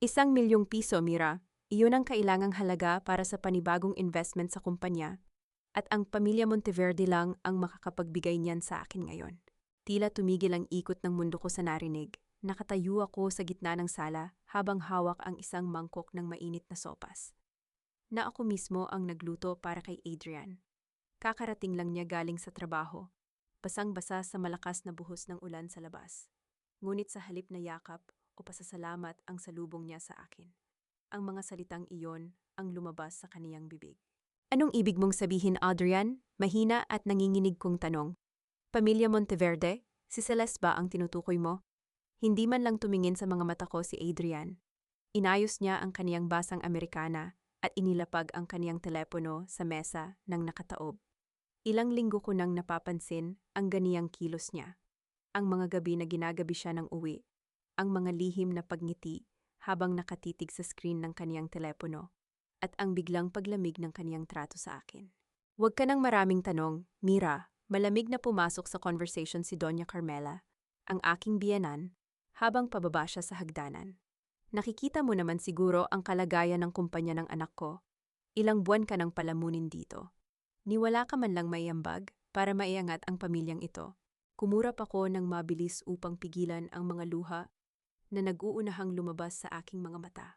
1 milyong piso, Mira. Iyon ang kailangang halaga para sa panibagong investment sa kumpanya. At ang pamilya Monteverde lang ang makakapagbigay niyan sa akin ngayon. Tila tumigil ang ikot ng mundo ko sa narinig. Nakatayo ako sa gitna ng sala habang hawak ang isang mangkok ng mainit na sopas. Na ako mismo ang nagluto para kay Adrian. Kakarating lang niya galing sa trabaho. Basang-basa sa malakas na buhos ng ulan sa labas. Ngunit sa halip na yakap o pasasalamat ang salubong niya sa akin. Ang mga salitang iyon ang lumabas sa kaniyang bibig. Anong ibig mong sabihin, Adrian? Mahina at nanginginig kong tanong. Pamilya Monteverde? Si Celeste ba ang tinutukoy mo? Hindi man lang tumingin sa mga mata ko si Adrian. Inayos niya ang kaniyang basang Amerikana at inilapag ang kaniyang telepono sa mesa ng nakataob. Ilang linggo ko nang napapansin ang ganiyang kilos niya. Ang mga gabi na ginagabi siya ng uwi. Ang mga lihim na pagngiti habang nakatitig sa screen ng kaniyang telepono. At ang biglang paglamig ng kaniyang trato sa akin. Huwag ka nang maraming tanong, Mira. Malamig na pumasok sa conversation si Doña Carmela, ang aking biyenan, habang pababa siya sa hagdanan. Nakikita mo naman siguro ang kalagayan ng kumpanya ng anak ko. Ilang buwan ka nang palamunin dito. Niwala ka man lang maiambag para maiangat ang pamilyang ito. Kumurap ako ng mabilis upang pigilan ang mga luha na nag-uunahang lumabas sa aking mga mata.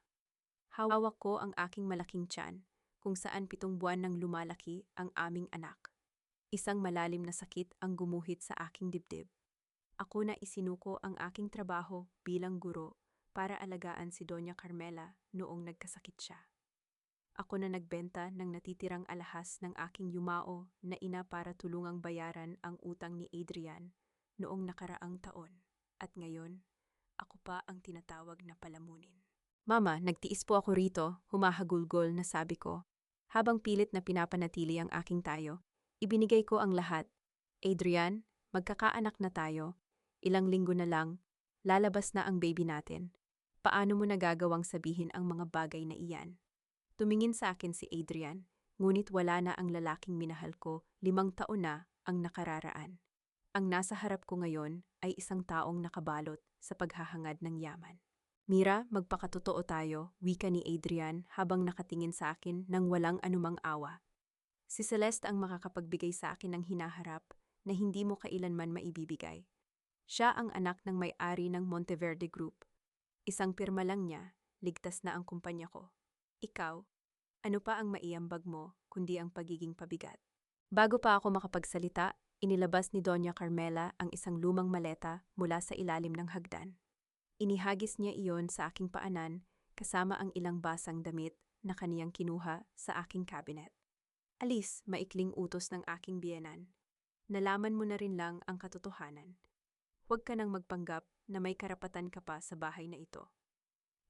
Hawak ko ang aking malaking tiyan kung saan 7 buwan nang lumalaki ang aming anak. Isang malalim na sakit ang gumuhit sa aking dibdib. Ako na isinuko ang aking trabaho bilang guro para alagaan si Doña Carmela noong nagkasakit siya. Ako na nagbenta ng natitirang alahas ng aking yumao na ina para tulungang bayaran ang utang ni Adrian noong nakaraang taon. At ngayon, ako pa ang tinatawag na palamunin. Mama, nagtiis po ako rito, humahagulgol na sabi ko. Habang pilit na pinapanatili ang aking tayo, ibinigay ko ang lahat. Adrian, magkakaanak na tayo. Ilang linggo na lang, lalabas na ang baby natin. Paano mo nagagawang sabihin ang mga bagay na iyan? Tumingin sa akin si Adrian, ngunit wala na ang lalaking minahal ko, 5 taon na ang nakararaan. Ang nasa harap ko ngayon ay isang taong nakabalot sa paghahangad ng yaman. Mira, magpakatotoo tayo, wika ni Adrian habang nakatingin sa akin nang walang anumang awa. Si Celeste ang makakapagbigay sa akin ng hinaharap na hindi mo kailanman maibibigay. Siya ang anak ng may-ari ng Monteverde Group. Isang pirma lang niya, ligtas na ang kumpanya ko. Ikaw, ano pa ang maiambag mo kundi ang pagiging pabigat? Bago pa ako makapagsalita, inilabas ni Doña Carmela ang isang lumang maleta mula sa ilalim ng hagdan. Inihagis niya iyon sa aking paanan kasama ang ilang basang damit na kaniyang kinuha sa aking cabinet. Alis, maikling utos ng aking biyenan. Nalaman mo na rin lang ang katotohanan. Huwag ka nang magpanggap na may karapatan ka pa sa bahay na ito.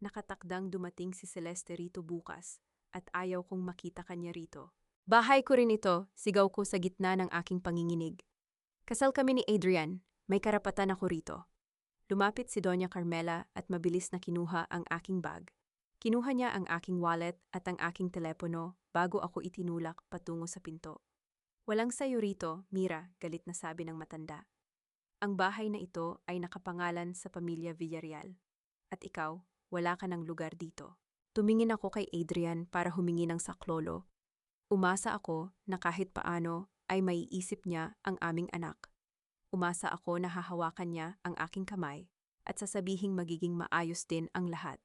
Nakatakdang dumating si Celeste rito bukas at ayaw kong makita kanya rito. Bahay ko rin ito, sigaw ko sa gitna ng aking panginginig. Kasal kami ni Adrian, may karapatan ako rito. Lumapit si Doña Carmela at mabilis na kinuha ang aking bag. Kinuha niya ang aking wallet at ang aking telepono bago ako itinulak patungo sa pinto. Walang sayo rito, Mira, galit na sabi ng matanda. Ang bahay na ito ay nakapangalan sa pamilya Villarreal. At ikaw, wala ka ng lugar dito. Tumingin ako kay Adrian para humingi ng saklolo. Umasa ako na kahit paano ay maiisip niya ang aming anak. Umasa ako na hahawakan niya ang aking kamay at sasabihing magiging maayos din ang lahat.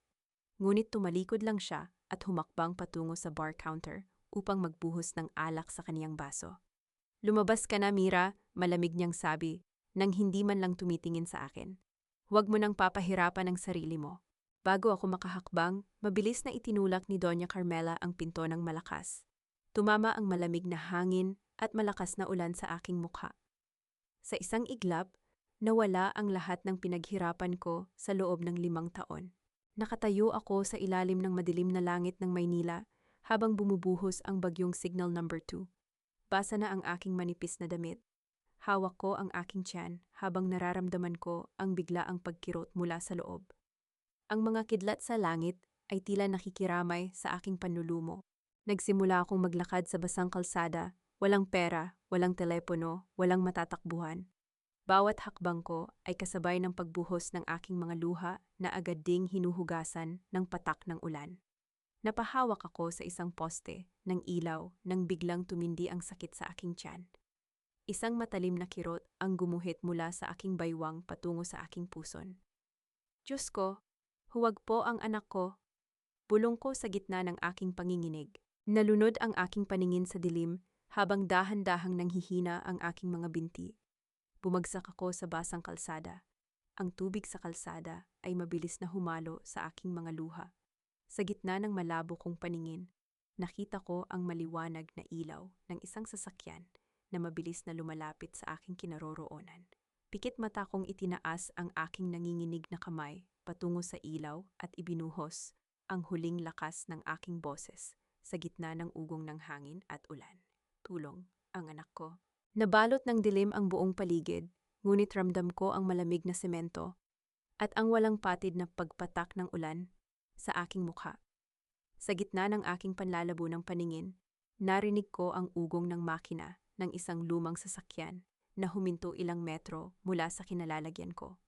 Ngunit tumalikod lang siya at humakbang patungo sa bar counter upang magbuhos ng alak sa kaniyang baso. Lumabas ka na, Mira, malamig niyang sabi, nang hindi man lang tumitingin sa akin. Huwag mo nang papahirapan ang sarili mo. Bago ako makahakbang, mabilis na itinulak ni Doña Carmela ang pinto ng malakas. Tumama ang malamig na hangin at malakas na ulan sa aking mukha. Sa isang iglap, nawala ang lahat ng pinaghirapan ko sa loob ng 5 taon. Nakatayo ako sa ilalim ng madilim na langit ng Maynila habang bumubuhos ang bagyong Signal No. 2. Basa na ang aking manipis na damit. Hawak ko ang aking tiyan habang nararamdaman ko ang biglaang pagkirot mula sa loob. Ang mga kidlat sa langit ay tila nakikiramay sa aking panlulumo. Nagsimula akong maglakad sa basang kalsada, walang pera, walang telepono, walang matatakbuhan. Bawat hakbang ko ay kasabay ng pagbuhos ng aking mga luha na agad ding hinuhugasan ng patak ng ulan. Napahawak ako sa isang poste ng ilaw nang biglang tumindi ang sakit sa aking tiyan. Isang matalim na kirot ang gumuhit mula sa aking baywang patungo sa aking puson. Diyos ko, huwag po ang anak ko. Bulong ko sa gitna ng aking panginginig. Nalunod ang aking paningin sa dilim habang dahan-dahang nanghihina ang aking mga binti. Bumagsak ako sa basang kalsada. Ang tubig sa kalsada ay mabilis na humalo sa aking mga luha. Sa gitna ng malabo kong paningin, nakita ko ang maliwanag na ilaw ng isang sasakyan na mabilis na lumalapit sa aking kinaroroonan. Pikit mata kong itinaas ang aking nanginginig na kamay patungo sa ilaw at ibinuhos ang huling lakas ng aking boses sa gitna ng ugong ng hangin at ulan. Tulong, ang anak ko. Nabalot ng dilim ang buong paligid, ngunit ramdam ko ang malamig na semento at ang walang patid na pagpatak ng ulan sa aking mukha. Sa gitna ng aking panlalabo ng paningin, narinig ko ang ugong ng makina ng isang lumang sasakyan na huminto ilang metro mula sa kinalalagyan ko.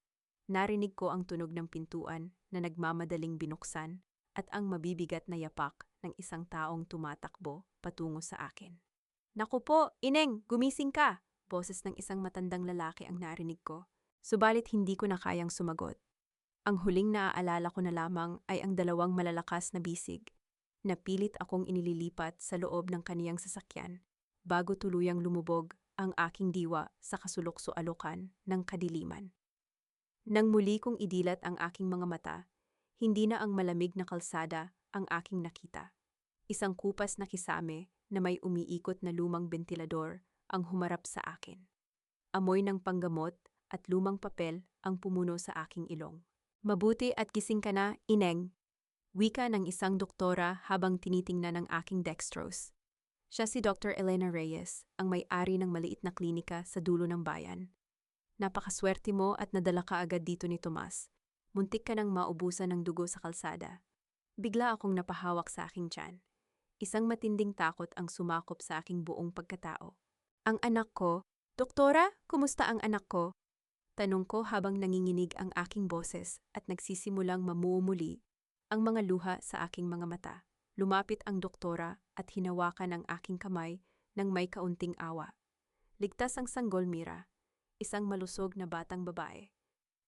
Narinig ko ang tunog ng pintuan na nagmamadaling binuksan at ang mabibigat na yapak ng isang taong tumatakbo patungo sa akin. "Naku po, Ineng, gumising ka!" Boses ng isang matandang lalaki ang narinig ko, subalit hindi ko na kayang sumagot. Ang huling naaalala ko na lamang ay ang dalawang malalakas na bisig na pilit akong inililipat sa loob ng kaniyang sasakyan bago tuluyang lumubog ang aking diwa sa kasulok-sualukan ng kadiliman. Nang muli kong idilat ang aking mga mata, hindi na ang malamig na kalsada ang aking nakita. Isang kupas na kisame na may umiikot na lumang bentilador ang humarap sa akin. Amoy ng panggamot at lumang papel ang pumuno sa aking ilong. "Mabuti at gising ka na, Ineng," wika ng isang doktora habang tinitingnan ang aking dextrose. Siya si Dr. Elena Reyes, ang may-ari ng maliit na klinika sa dulo ng bayan. "Napakaswerte mo at nadala ka agad dito ni Tomas. Muntik ka nang maubusan ng dugo sa kalsada." Bigla akong napahawak sa aking tiyan. Isang matinding takot ang sumakop sa aking buong pagkatao. "Ang anak ko? Doktora, kumusta ang anak ko?" Tanong ko habang nanginginig ang aking boses at nagsisimulang mamumuli ang mga luha sa aking mga mata. Lumapit ang doktora at hinawakan ang aking kamay nang may kaunting awa. Ligtas ang sanggol, Mira, isang malusog na batang babae.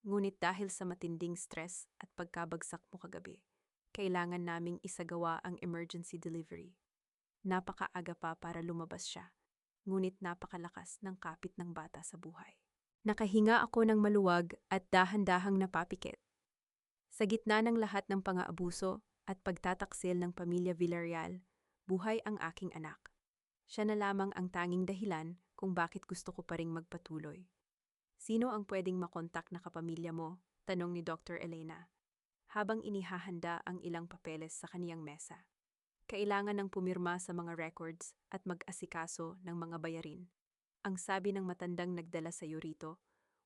Ngunit dahil sa matinding stress at pagkabagsak mo kagabi, kailangan naming isagawa ang emergency delivery. Napakaaga pa para lumabas siya, ngunit napakalakas ng kapit ng bata sa buhay. Nakahinga ako ng maluwag at dahan-dahang napapikit. Sa gitna ng lahat ng pang-aabuso at pagtataksil ng pamilya Villarreal, buhay ang aking anak. Siya na lamang ang tanging dahilan kung bakit gusto ko pa ring magpatuloy. "Sino ang pwedeng makontak na kapamilya mo?" tanong ni Dr. Elena, habang inihahanda ang ilang papeles sa kaniyang mesa. "Kailangan ng pumirma sa mga records at mag-asikaso ng mga bayarin. Ang sabi ng matandang nagdala sa iyo rito,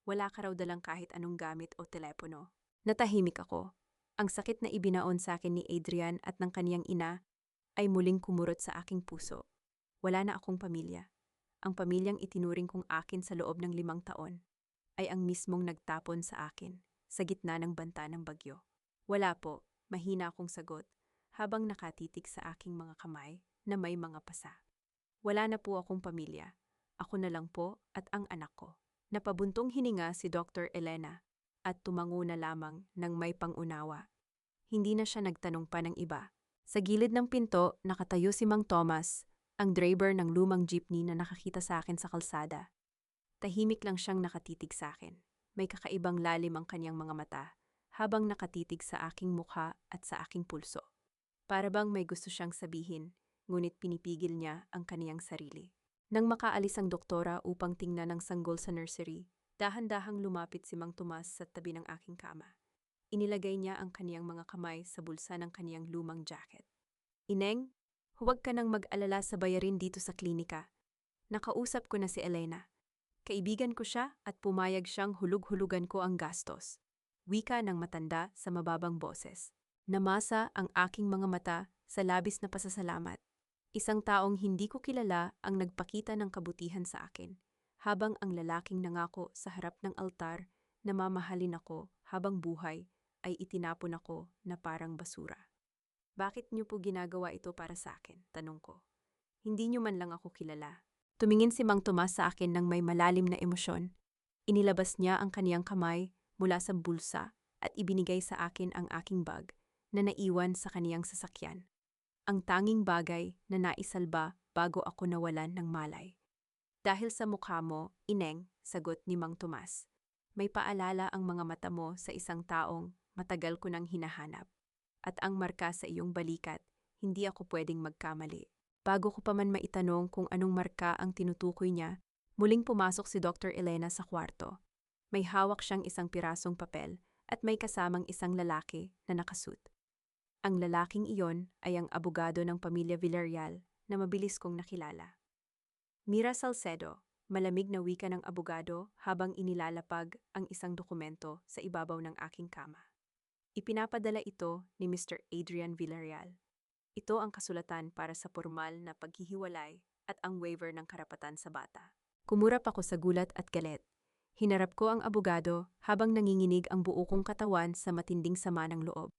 wala ka raw dalang kahit anong gamit o telepono." Natahimik ako. Ang sakit na ibinaon sa akin ni Adrian at ng kaniyang ina ay muling kumurot sa aking puso. Wala na akong pamilya. Ang pamilyang itinuring kong akin sa loob ng 5 taon ay ang mismong nagtapon sa akin sa gitna ng banta ng bagyo. "Wala po," mahina akong sagot habang nakatitig sa aking mga kamay na may mga pasa. "Wala na po akong pamilya. Ako na lang po at ang anak ko." Napabuntong hininga si Dr. Elena at tumango na lamang ng may pangunawa. Hindi na siya nagtanong pa ng iba. Sa gilid ng pinto, nakatayo si Mang Thomas, ang driver ng lumang jeepney na nakakita sa akin sa kalsada. Tahimik lang siyang nakatitig sa akin. May kakaibang lalim ang kaniyang mga mata habang nakatitig sa aking mukha at sa aking pulso. Para bang may gusto siyang sabihin, ngunit pinipigil niya ang kaniyang sarili. Nang makaalis ang doktora upang tingnan ang sanggol sa nursery, dahan-dahang lumapit si Mang Tomas sa tabi ng aking kama. Inilagay niya ang kaniyang mga kamay sa bulsa ng kaniyang lumang jacket. "Ineng, huwag ka nang mag-alala sa bayarin dito sa klinika. Nakausap ko na si Elena. Kaibigan ko siya at pumayag siyang hulug-hulugan ko ang gastos." Wika ng matanda sa mababang boses. Namasa ang aking mga mata sa labis na pasasalamat. Isang taong hindi ko kilala ang nagpakita ng kabutihan sa akin, habang ang lalaking nangako sa harap ng altar na mamahalin ako habang buhay ay itinapon ako na parang basura. Bakit niyo po ginagawa ito para sa akin? Tanong ko. Hindi niyo man lang ako kilala. Tumingin si Mang Tomas sa akin ng may malalim na emosyon. Inilabas niya ang kaniyang kamay mula sa bulsa at ibinigay sa akin ang aking bag na naiwan sa kaniyang sasakyan. Ang tanging bagay na naisalba bago ako nawalan ng malay. Dahil sa mukha mo, Ineng, sagot ni Mang Tomas. May paalala ang mga mata mo sa isang taong matagal ko nang hinahanap. At ang marka sa iyong balikat, hindi ako pwedeng magkamali. Bago ko pa man maitanong kung anong marka ang tinutukoy niya, muling pumasok si Dr. Elena sa kwarto. May hawak siyang isang pirasong papel at may kasamang isang lalaki na nakasuit. Ang lalaking iyon ay ang abogado ng pamilya Villarreal na mabilis kong nakilala. Mira Salcedo, malamig na wika ng abogado habang inilalapag ang isang dokumento sa ibabaw ng aking kama. Ipinapadala ito ni Mr. Adrian Villarreal. Ito ang kasulatan para sa formal na paghihiwalay at ang waiver ng karapatan sa bata. Kumurap ako sa gulat at galit. Hinarap ko ang abogado habang nanginginig ang buo kong katawan sa matinding sama ng loob.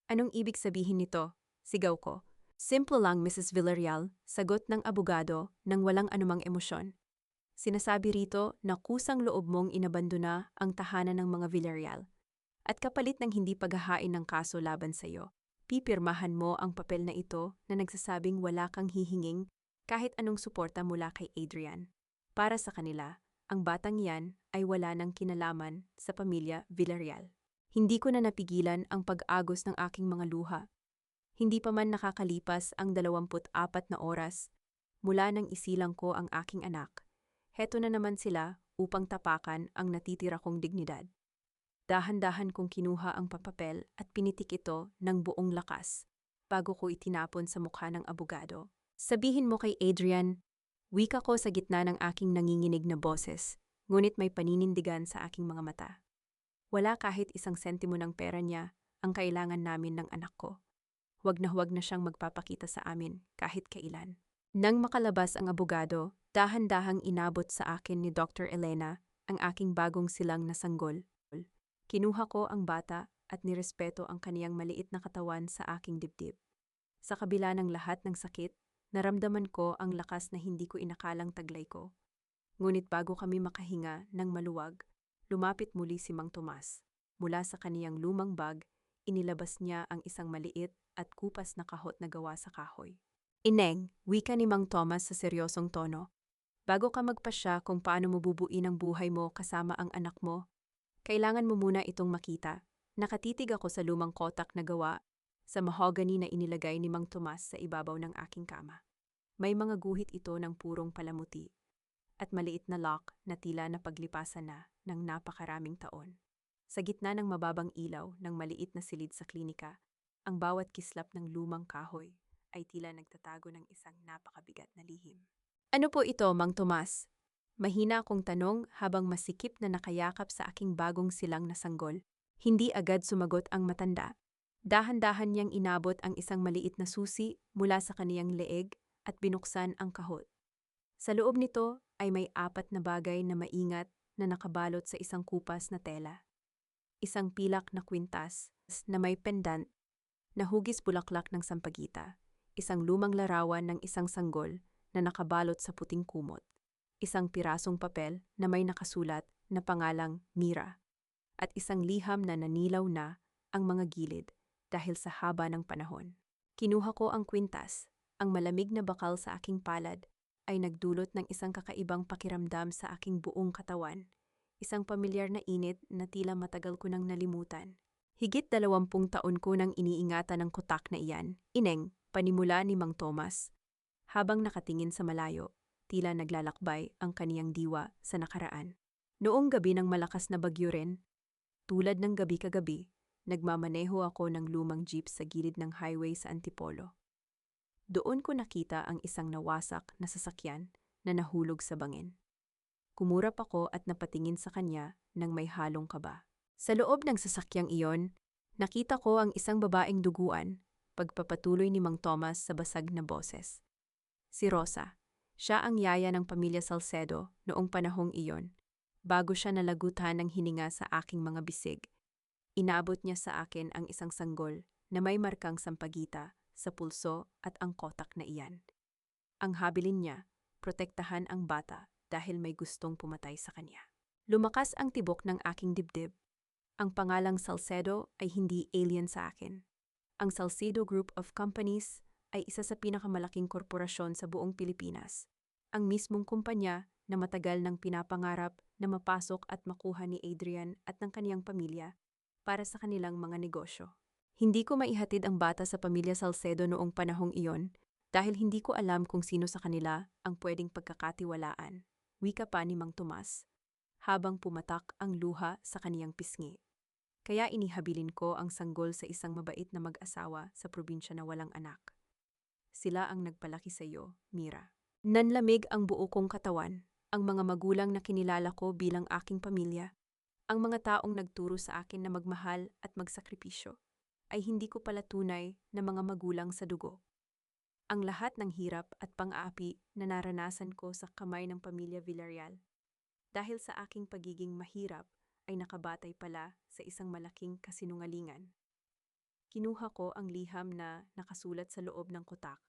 Anong ibig sabihin nito? Sigaw ko. Simple lang, Mrs. Villarreal, sagot ng abogado nang walang anumang emosyon. Sinasabi rito na kusang loob mong inabandona ang tahanan ng mga Villarreal. At kapalit ng hindi paghahain ng kaso laban sa iyo, pipirmahan mo ang papel na ito na nagsasabing wala kang hihinging kahit anong suporta mula kay Adrian. Para sa kanila, ang batang yan ay wala ng kinalaman sa pamilya Villarreal. Hindi ko na napigilan ang pag-agos ng aking mga luha. Hindi pa man nakakalipas ang 24 na oras mula nang isilang ko ang aking anak. Heto na naman sila upang tapakan ang natitira kong dignidad. Dahan-dahan kong kinuha ang papel at pinitik ito ng buong lakas bago ko itinapon sa mukha ng abogado. Sabihin mo kay Adrian, wika ko sa gitna ng aking nanginginig na boses, ngunit may paninindigan sa aking mga mata. Wala kahit isang sentimo ng pera niya ang kailangan namin ng anak ko. Huwag na siyang magpapakita sa amin kahit kailan. Nang makalabas ang abogado, dahan-dahang inabot sa akin ni Dr. Elena ang aking bagong silang na sanggol. Kinuha ko ang bata at nirespeto ang kaniyang maliit na katawan sa aking dibdib. Sa kabila ng lahat ng sakit, naramdaman ko ang lakas na hindi ko inakalang taglay ko. Ngunit bago kami makahinga ng maluwag, lumapit muli si Mang Tomas. Mula sa kaniyang lumang bag, inilabas niya ang isang maliit at kupas na kahot na gawa sa kahoy. Ineng, wika ni Mang Tomas sa seryosong tono. Bago ka magpasya kung paano mo bubuin ang buhay mo kasama ang anak mo, kailangan mo muna itong makita. Nakatitig ako sa lumang kotak na gawa sa mahogany na inilagay ni Mang Tomas sa ibabaw ng aking kama. May mga guhit ito ng purong palamuti at maliit na lock na tila napaglipasan na ng napakaraming taon. Sa gitna ng mababang ilaw ng maliit na silid sa klinika, ang bawat kislap ng lumang kahoy ay tila nagtatago ng isang napakabigat na lihim. Ano po ito, Mang Tomas? Mahina akong tanong habang masikip na nakayakap sa aking bagong silang na sanggol. Hindi agad sumagot ang matanda. Dahan-dahan niyang inabot ang isang maliit na susi mula sa kaniyang leeg at binuksan ang kahot. Sa loob nito ay may 4 na bagay na maingat na nakabalot sa isang kupas na tela. Isang pilak na kwintas na may pendant na hugis bulaklak ng sampagita. Isang lumang larawan ng isang sanggol na nakabalot sa puting kumot. Isang pirasong papel na may nakasulat na pangalang Mira, at isang liham na nanilaw na ang mga gilid dahil sa haba ng panahon. Kinuha ko ang kwintas. Ang malamig na bakal sa aking palad ay nagdulot ng isang kakaibang pakiramdam sa aking buong katawan. Isang pamilyar na init na tila matagal ko nang nalimutan. Higit 20 taon ko nang iniingatan ang kotak na iyan. Ineng, panimula ni Mang Tomas. Habang nakatingin sa malayo, tila naglalakbay ang kaniyang diwa sa nakaraan. Noong gabi ng malakas na bagyo rin, tulad ng gabi-kagabi, nagmamaneho ako ng lumang jeep sa gilid ng highway sa Antipolo. Doon ko nakita ang isang nawasak na sasakyan na nahulog sa bangin. Kumurap ako at napatingin sa kanya nang may halong kaba. Sa loob ng sasakyang iyon, nakita ko ang isang babaeng duguan, pagpapatuloy ni Mang Tomas sa basag na boses. Si Rosa, Siya ang yaya ng pamilya Salcedo noong panahong iyon. Bago siya nalagutan ng hininga sa aking mga bisig, inaabot niya sa akin ang isang sanggol na may markang sampagita sa pulso at ang kotak na iyan. Ang habilin niya, protektahan ang bata dahil may gustong pumatay sa kanya. Lumakas ang tibok ng aking dibdib. Ang pangalang Salcedo ay hindi alien sa akin. Ang Salcedo Group of Companies ay isa sa pinakamalaking korporasyon sa buong Pilipinas. Ang mismong kumpanya na matagal nang pinapangarap na mapasok at makuha ni Adrian at ng kaniyang pamilya para sa kanilang mga negosyo. Hindi ko maihatid ang bata sa pamilya Salcedo noong panahong iyon dahil hindi ko alam kung sino sa kanila ang pwedeng pagkakatiwalaan, wika pa ni Mang Tomas, habang pumatak ang luha sa kaniyang pisngi. Kaya inihabilin ko ang sanggol sa isang mabait na mag-asawa sa probinsya na walang anak. Sila ang nagpalaki sa iyo, Mira. Nanlamig ang buo kong katawan, ang mga magulang na kinilala ko bilang aking pamilya, ang mga taong nagturo sa akin na magmahal at magsakripisyo, ay hindi ko pala tunay na mga magulang sa dugo. Ang lahat ng hirap at pang-aapi na naranasan ko sa kamay ng pamilya Villarreal, dahil sa aking pagiging mahirap, ay nakabatay pala sa isang malaking kasinungalingan. Kinuha ko ang liham na nakasulat sa loob ng kotak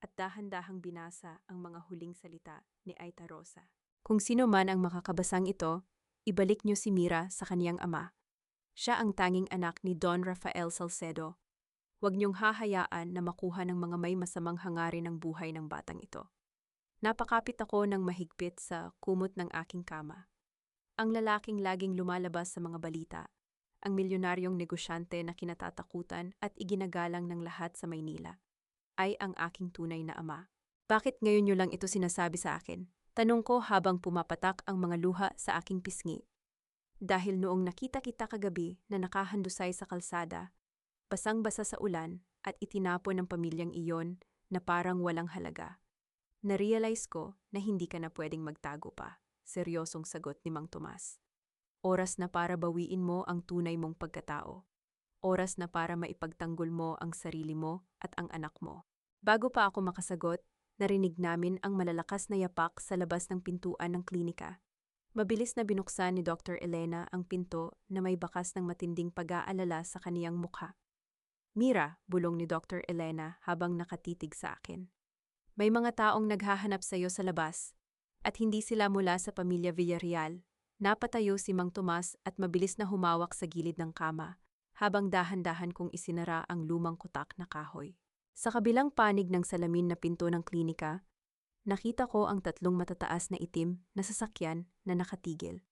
at dahan-dahang binasa ang mga huling salita ni Aita Rosa. Kung sino man ang makakabasang ito, ibalik niyo si Mira sa kaniyang ama. Siya ang tanging anak ni Don Rafael Salcedo. Huwag niyong hahayaan na makuha ng mga may masamang hangarin ng buhay ng batang ito. Napakapit ako ng mahigpit sa kumot ng aking kama. Ang lalaking laging lumalabas sa mga balita, ang milyonaryong negosyante na kinatatakutan at iginagalang ng lahat sa Maynila, ay ang aking tunay na ama. Bakit ngayon niyo lang ito sinasabi sa akin? Tanong ko habang pumapatak ang mga luha sa aking pisngi. Dahil noong nakita kita kagabi na nakahandusay sa kalsada, basang-basa sa ulan at itinapon ng pamilyang iyon na parang walang halaga. Na-realize ko na hindi ka na pwedeng magtago pa. Seryosong sagot ni Mang Tomas. Oras na para bawiin mo ang tunay mong pagkatao. Oras na para maipagtanggol mo ang sarili mo at ang anak mo. Bago pa ako makasagot, narinig namin ang malalakas na yapak sa labas ng pintuan ng klinika. Mabilis na binuksan ni Dr. Elena ang pinto na may bakas ng matinding pag-aalala sa kaniyang mukha. Mira, bulong ni Dr. Elena habang nakatitig sa akin. May mga taong naghahanap sa iyo sa labas, at hindi sila mula sa pamilya Villarreal. Napatayo si Mang Tomas at mabilis na humawak sa gilid ng kama, habang dahan-dahan kong isinara ang lumang kotak na kahoy. Sa kabilang panig ng salamin na pinto ng klinika, nakita ko ang tatlong matataas na itim na sasakyan na nakatigil.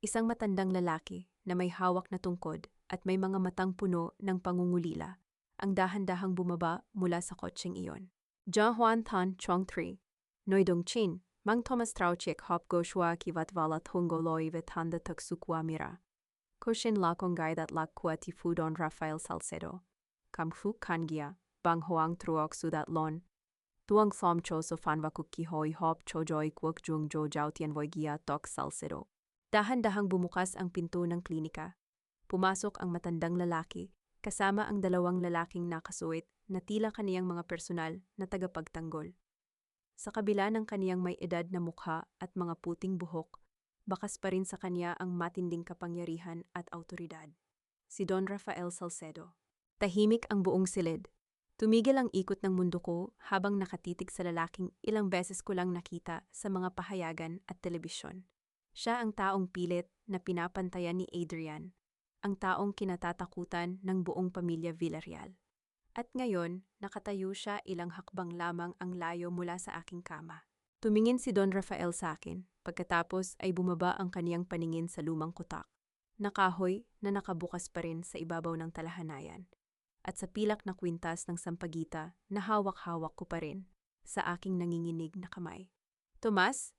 Isang matandang lalaki na may hawak na tungkod at may mga matang puno ng pangungulila ang dahan-dahang bumaba mula sa kotseng iyon. John Juan Tan Chong 3, Noy Dong Chin, Mang Thomas Trauchik Hop Goshua Kivat Valat Hungoloy Vetanda Taksukwa Mira. Kushin Lakong Gaidat Lakwa Tifu Don Rafael Salcedo. Kamfu Kangia, Bang Hoang Truok Sudat Lon. Tuang Thom Cho So Fanwakuki Hoi Hop Chojoy Kwok Jung Jo Jautian Voigia Tok Salcedo. Dahan-dahang bumukas ang pinto ng klinika. Pumasok ang matandang lalaki, kasama ang dalawang lalaking nakasuit na tila kaniyang mga personal na tagapagtanggol. Sa kabila ng kaniyang may edad na mukha at mga puting buhok, bakas pa rin sa kaniya ang matinding kapangyarihan at autoridad. Si Don Rafael Salcedo. Tahimik ang buong silid. Tumigil ang ikot ng mundo ko habang nakatitig sa lalaking ilang beses ko lang nakita sa mga pahayagan at telebisyon. Siya ang taong pilit na pinapantayan ni Adrian, ang taong kinatatakutan ng buong pamilya Villarreal. At ngayon, nakatayo siya ilang hakbang lamang ang layo mula sa aking kama. Tumingin si Don Rafael sa akin, pagkatapos ay bumaba ang kaniyang paningin sa lumang kotak, na kahoy na nakabukas pa rin sa ibabaw ng talahanayan, at sa pilak na kwintas ng sampagita na hawak-hawak ko pa rin sa aking nanginginig na kamay. Tomas?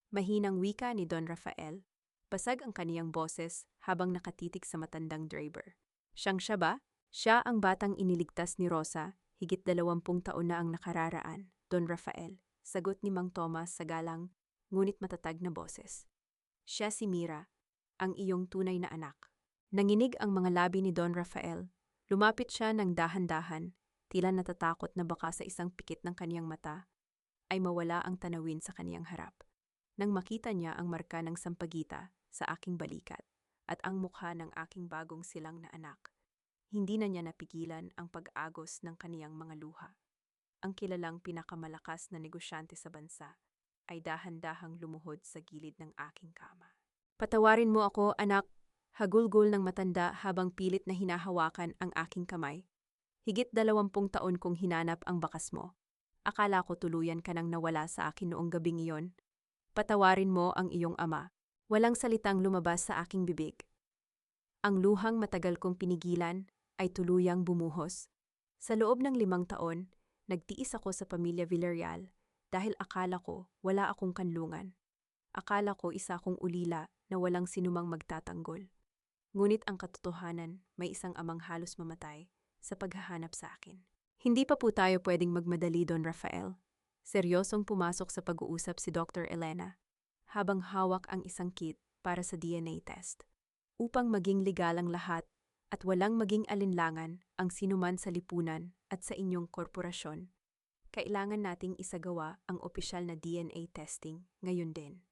Mahinang wika ni Don Rafael. Basag ang kaniyang boses habang nakatitig sa matandang driver. Siyang siya ba? Siya ang batang iniligtas ni Rosa, higit 20 taon na ang nakararaan, Don Rafael, sagot ni Mang Tomas sa galang, ngunit matatag na boses. Siya si Mira, ang iyong tunay na anak. Nanginig ang mga labi ni Don Rafael. Lumapit siya ng dahan-dahan, tila natatakot na baka sa isang pikit ng kaniyang mata, ay mawala ang tanawin sa kaniyang harap. Nang makita niya ang marka ng sampagita sa aking balikat at ang mukha ng aking bagong silang na anak, hindi na niya napigilan ang pag-agos ng kaniyang mga luha. Ang kilalang pinakamalakas na negosyante sa bansa ay dahan-dahang lumuhod sa gilid ng aking kama. Patawarin mo ako, anak, hagulgol ng matanda habang pilit na hinahawakan ang aking kamay. Higit 20 taon kong hinanap ang bakas mo. Akala ko tuluyan ka nang nawala sa akin noong gabing iyon. Patawarin mo ang iyong ama. Walang salitang lumabas sa aking bibig. Ang luhang matagal kong pinigilan ay tuluyang bumuhos. Sa loob ng 5 taon, nagtiis ako sa pamilya Villarreal dahil akala ko wala akong kanlungan. Akala ko isa akong ulila na walang sinumang magtatanggol. Ngunit ang katotohanan, may isang amang halos mamatay sa paghahanap sa akin. Hindi pa po tayo pwedeng magmadali, Don Rafael. Seryosong pumasok sa pag-uusap si Dr. Elena habang hawak ang isang kit para sa DNA test. Upang maging legal ang lahat at walang maging alinlangan ang sinuman sa lipunan at sa inyong korporasyon, kailangan nating isagawa ang opisyal na DNA testing ngayon din.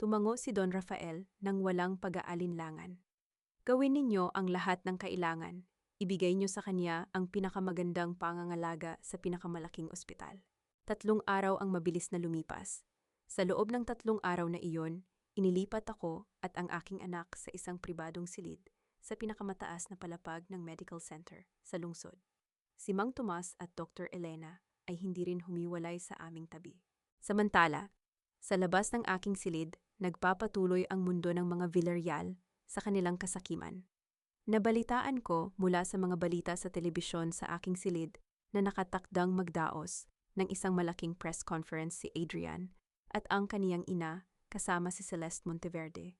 Tumango si Don Rafael nang walang pag-aalinlangan. Gawin ninyo ang lahat ng kailangan. Ibigay niyo sa kanya ang pinakamagandang pangangalaga sa pinakamalaking ospital. 3 araw ang mabilis na lumipas. Sa loob ng 3 araw na iyon, inilipat ako at ang aking anak sa isang pribadong silid sa pinakamataas na palapag ng medical center sa lungsod. Si Mang Tomas at Dr. Elena ay hindi rin humiwalay sa aming tabi. Samantala, sa labas ng aking silid, nagpapatuloy ang mundo ng mga Villarreal sa kanilang kasakiman. Nabalitaan ko mula sa mga balita sa telebisyon sa aking silid na nakatakdang magdaos ng isang malaking press conference si Adrian at ang kaniyang ina kasama si Celeste Monteverde.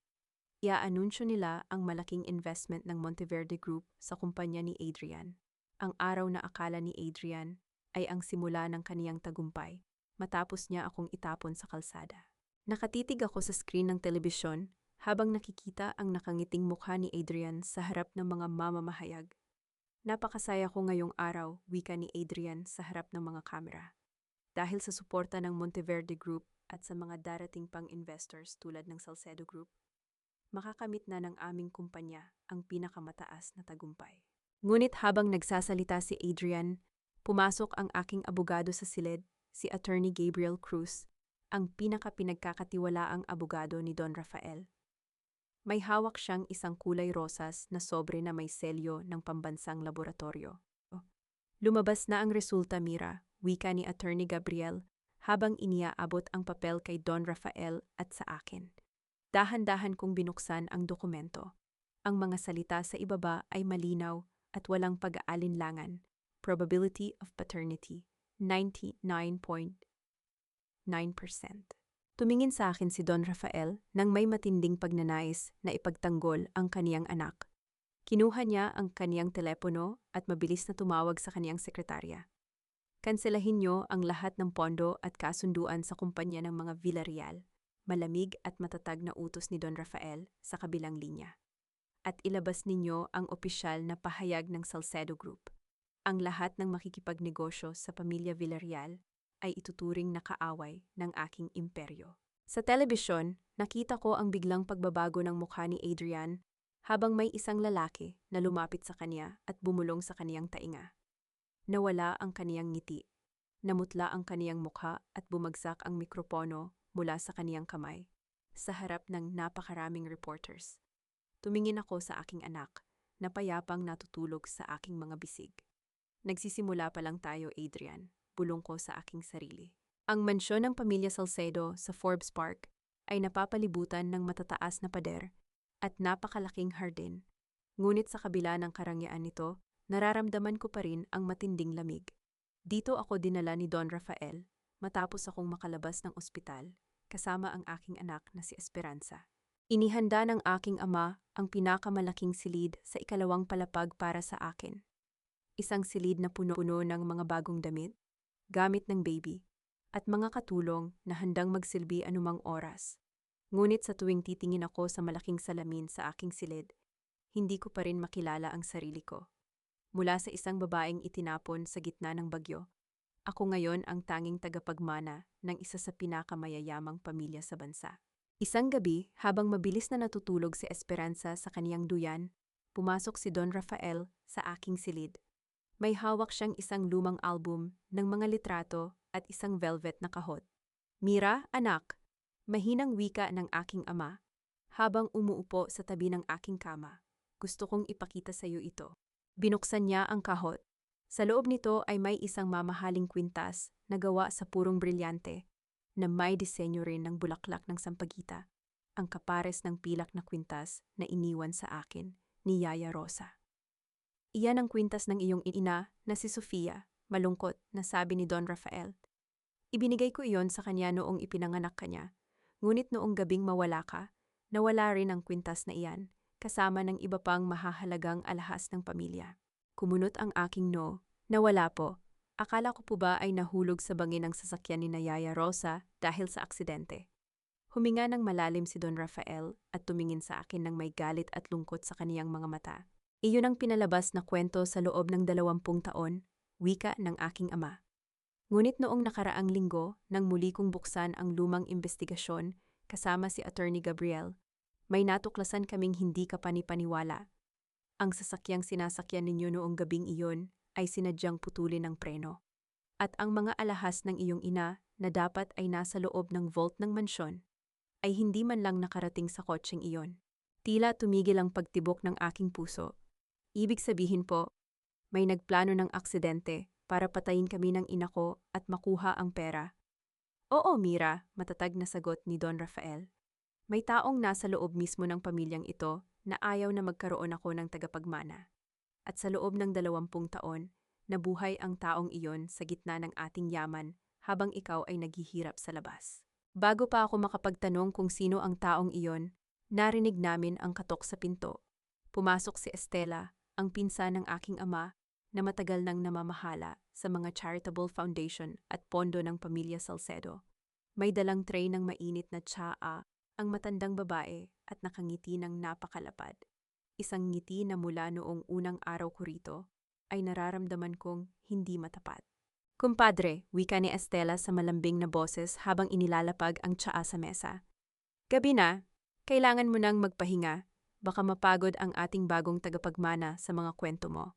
Iaanunsyo nila ang malaking investment ng Monteverde Group sa kumpanya ni Adrian. Ang araw na akala ni Adrian ay ang simula ng kaniyang tagumpay matapos niya akong itapon sa kalsada. Nakatitig ako sa screen ng telebisyon habang nakikita ang nakangiting mukha ni Adrian sa harap ng mga mamamahayag. Napakasaya ko ngayong araw, wika ni Adrian sa harap ng mga kamera. Dahil sa suporta ng Monteverde Group at sa mga darating pang investors tulad ng Salcedo Group, makakamit na ng aming kumpanya ang pinakamataas na tagumpay. Ngunit habang nagsasalita si Adrian, pumasok ang aking abogado sa silid, si Attorney Gabriel Cruz, ang pinakapinagkakatiwalaang abogado ni Don Rafael. May hawak siyang isang kulay rosas na sobre na may selyo ng pambansang laboratorio. Lumabas na ang resulta, Mira, wika ni Attorney Gabriel, habang iniaabot ang papel kay Don Rafael at sa akin. Dahan-dahan kong binuksan ang dokumento. Ang mga salita sa ibaba ay malinaw at walang pag-aalinlangan. Probability of paternity, 99.9%. Tumingin sa akin si Don Rafael nang may matinding pagnanais na ipagtanggol ang kaniyang anak. Kinuha niya ang kaniyang telepono at mabilis na tumawag sa kaniyang sekretarya. Kanselahin niyo ang lahat ng pondo at kasunduan sa kumpanya ng mga Villarreal. Malamig at matatag na utos ni Don Rafael sa kabilang linya. At ilabas ninyo ang opisyal na pahayag ng Salcedo Group. Ang lahat ng makikipagnegosyo sa pamilya Villarreal ay ituturing na kaaway ng aking imperyo. Sa telebisyon, nakita ko ang biglang pagbabago ng mukha ni Adrian habang may isang lalaki na lumapit sa kanya at bumulong sa kaniyang tainga. Nawala ang kaniyang ngiti, namutla ang kaniyang mukha at bumagsak ang mikropono mula sa kaniyang kamay sa harap ng napakaraming reporters. Tumingin ako sa aking anak na payapang natutulog sa aking mga bisig. Nagsisimula pa lang tayo, Adrian, bulong ko sa aking sarili. Ang mansyon ng pamilya Salcedo sa Forbes Park ay napapalibutan ng matataas na pader at napakalaking hardin. Ngunit sa kabila ng karangyaan nito, nararamdaman ko pa rin ang matinding lamig. Dito ako dinala ni Don Rafael matapos akong makalabas ng ospital kasama ang aking anak na si Esperanza. Inihanda ng aking ama ang pinakamalaking silid sa ikalawang palapag para sa akin. Isang silid na puno-puno ng mga bagong damit, gamit ng baby, at mga katulong na handang magsilbi anumang oras. Ngunit sa tuwing titingin ako sa malaking salamin sa aking silid, hindi ko pa rin makilala ang sarili ko. Mula sa isang babaeng itinapon sa gitna ng bagyo, Ako ngayon ang tanging tagapagmana ng isa sa pinakamayayamang pamilya sa bansa. Isang gabi, habang mabilis na natutulog si Esperanza sa kaniyang duyan, pumasok si Don Rafael sa aking silid. May hawak siyang isang lumang album ng mga litrato at isang velvet na kahot. "Mira, anak," mahinang wika ng aking ama, habang umuupo sa tabi ng aking kama. "Gusto kong ipakita sa iyo ito." Binuksan niya ang kahot. Sa loob nito ay may isang mamahaling kwintas na gawa sa purong brilyante, na may disenyo rin ng bulaklak ng sampagita, ang kapares ng pilak na kwintas na iniwan sa akin ni Yaya Rosa. "Iyan ang kwintas ng iyong ina na si Sofia," malungkot na sabi ni Don Rafael. "Ibinigay ko iyon sa kanya noong ipinanganak kanya, ngunit noong gabing mawala ka, nawala rin ang kwintas na iyan, kasama ng iba pang mahahalagang alahas ng pamilya." Kumunot ang aking no. "Nawala po. Akala ko po ba ay nahulog sa bangin ng sasakyan ni Yaya Rosa dahil sa aksidente?" Huminga ng malalim si Don Rafael at tumingin sa akin ng may galit at lungkot sa kaniyang mga mata. "Iyon ang pinalabas na kwento sa loob ng 20 taon, wika ng aking ama. Ngunit noong nakaraang linggo, nang muli kong buksan ang lumang investigasyon kasama si Attorney Gabriel, may natuklasan kaming hindi kapanipaniwala. Ang sasakyang sinasakyan ninyo noong gabing iyon ay sinadyang putulin ng preno. At ang mga alahas ng iyong ina na dapat ay nasa loob ng vault ng mansyon ay hindi man lang nakarating sa kotseng iyon." Tila tumigil ang pagtibok ng aking puso. Ibig sabihin po, may nagplano ng aksidente para patayin kami ng ina ko at makuha ang pera. "Oo, Mira," matatag na sagot ni Don Rafael. "May taong nasa loob mismo ng pamilyang ito na ayaw na magkaroon ako ng tagapagmana. At sa loob ng 20 taon, nabuhay ang taong iyon sa gitna ng ating yaman habang ikaw ay naghihirap sa labas." Bago pa ako makapagtanong kung sino ang taong iyon, narinig namin ang katok sa pinto. Pumasok si Estela, ang pinsan ng aking ama, na matagal nang namamahala sa mga charitable foundation at pondo ng pamilya Salcedo. May dalang tray ng mainit na tsaa, ang matandang babae at nakangiti ng napakalapad. Isang ngiti na mula noong unang araw ko rito ay nararamdaman kong hindi matapat. "Kumpadre," wika ni Estela sa malambing na boses habang inilalapag ang tsaa sa mesa. "Gabi na, kailangan mo nang magpahinga, baka mapagod ang ating bagong tagapagmana sa mga kwento mo."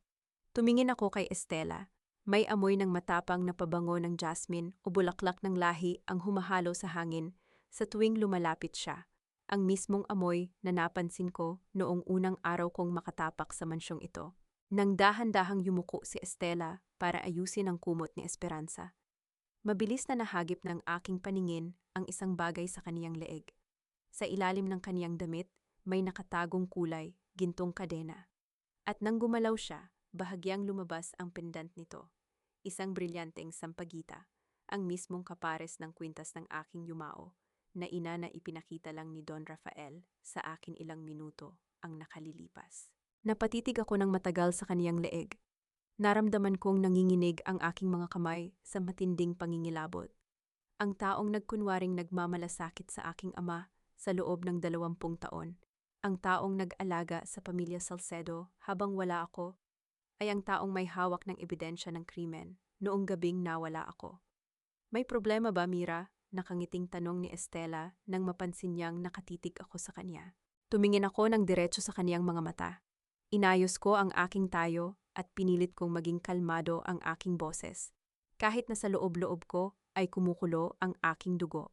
Tumingin ako kay Estela. May amoy ng matapang na pabango ng jasmine o bulaklak ng lahi ang humahalo sa hangin sa tuwing lumalapit siya. Ang mismong amoy na napansin ko noong unang araw kong makatapak sa mansyong ito. Nang dahan-dahang yumuko si Estela para ayusin ang kumot ni Esperanza, mabilis na nahagip ng aking paningin ang isang bagay sa kaniyang leeg. Sa ilalim ng kaniyang damit, may nakatagong kulay, gintong kadena. At nang gumalaw siya, bahagyang lumabas ang pendant nito. Isang brilyanteng sampagita, ang mismong kapares ng kwintas ng aking yumao, na ina na ipinakita lang ni Don Rafael sa akin ilang minuto ang nakalilipas. Napatitig ako ng matagal sa kaniyang leeg. Naramdaman kong nanginginig ang aking mga kamay sa matinding pangingilabot. Ang taong nagkunwaring nagmamalasakit sa aking ama sa loob ng 20 taon, ang taong nag-alaga sa pamilya Salcedo habang wala ako, ay ang taong may hawak ng ebidensya ng krimen noong gabing nawala ako. "May problema ba, Mira?" Nakangiting tanong ni Estela nang mapansin niyang nakatitig ako sa kanya. Tumingin ako ng diretso sa kaniyang mga mata. Inayos ko ang aking tayo at pinilit kong maging kalmado ang aking boses, kahit na sa loob-loob ko ay kumukulo ang aking dugo.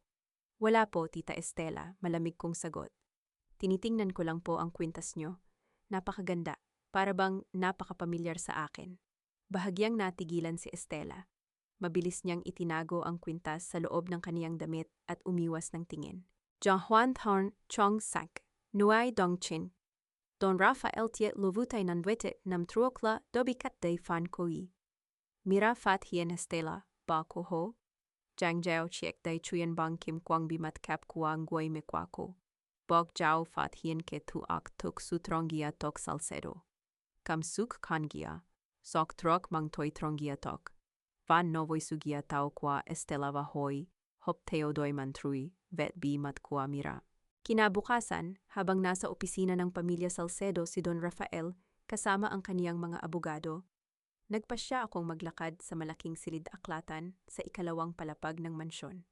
"Wala po, Tita Estela," malamig kong sagot. "Tinitingnan ko lang po ang kwintas niyo. Napakaganda, para bang napakapamilyar sa akin." Bahagyang natigilan si Estela. Mabilis niyang itinago ang kwintas sa loob ng kaniyang damit at umiwas ng tingin. "John Juan Thorn Chong Sank, Nuay Dongchin, Don Rafael Tiet Lovutay Nanwete Nam Truokla Dobikat de Fan Koi. Mira Fat Hien Estela, Ba Ko Ho, Jang Jiao Chiek Dai Chuyen Bang Kim Kwang Bimat Kap Kuang Guay Mekwako. Bog Jiao Fat Hien Ke Tu Ak Tuk Sutrongia Tok Salcedo. Kamsuk Kangia, Sok Trok Mang Toy Trongia Tok. Van Novoy Sugia Tao Kwa Estela Vahoy, Hop Teodoy Mantrui, Vet B Matkua Mira." Kinabukasan, habang nasa opisina ng pamilya Salcedo si Don Rafael kasama ang kaniyang mga abogado, Nagpasya akong maglakad sa malaking silid-aklatan sa ikalawang palapag ng mansyon.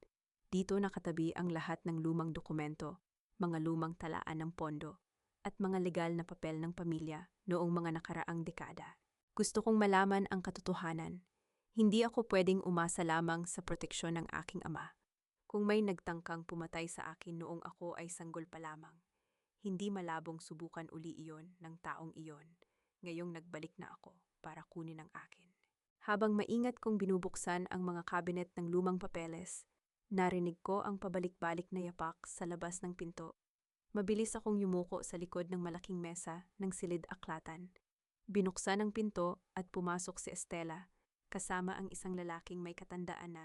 Dito nakatabi ang lahat ng lumang dokumento, mga lumang talaan ng pondo, at mga legal na papel ng pamilya noong mga nakaraang dekada. Gusto kong malaman ang katotohanan. Hindi ako pwedeng umasa lamang sa proteksyon ng aking ama. Kung may nagtangkang pumatay sa akin noong ako ay sanggol pa lamang, hindi malabong subukan uli iyon ng taong iyon. Ngayong nagbalik na ako para kunin ang akin. Habang maingat kong binubuksan ang mga kabinet ng lumang papeles, narinig ko ang pabalik-balik na yapak sa labas ng pinto. Mabilis akong yumuko sa likod ng malaking mesa ng silid-aklatan. Binuksan ang pinto at pumasok si Estela, kasama ang isang lalaking may katandaan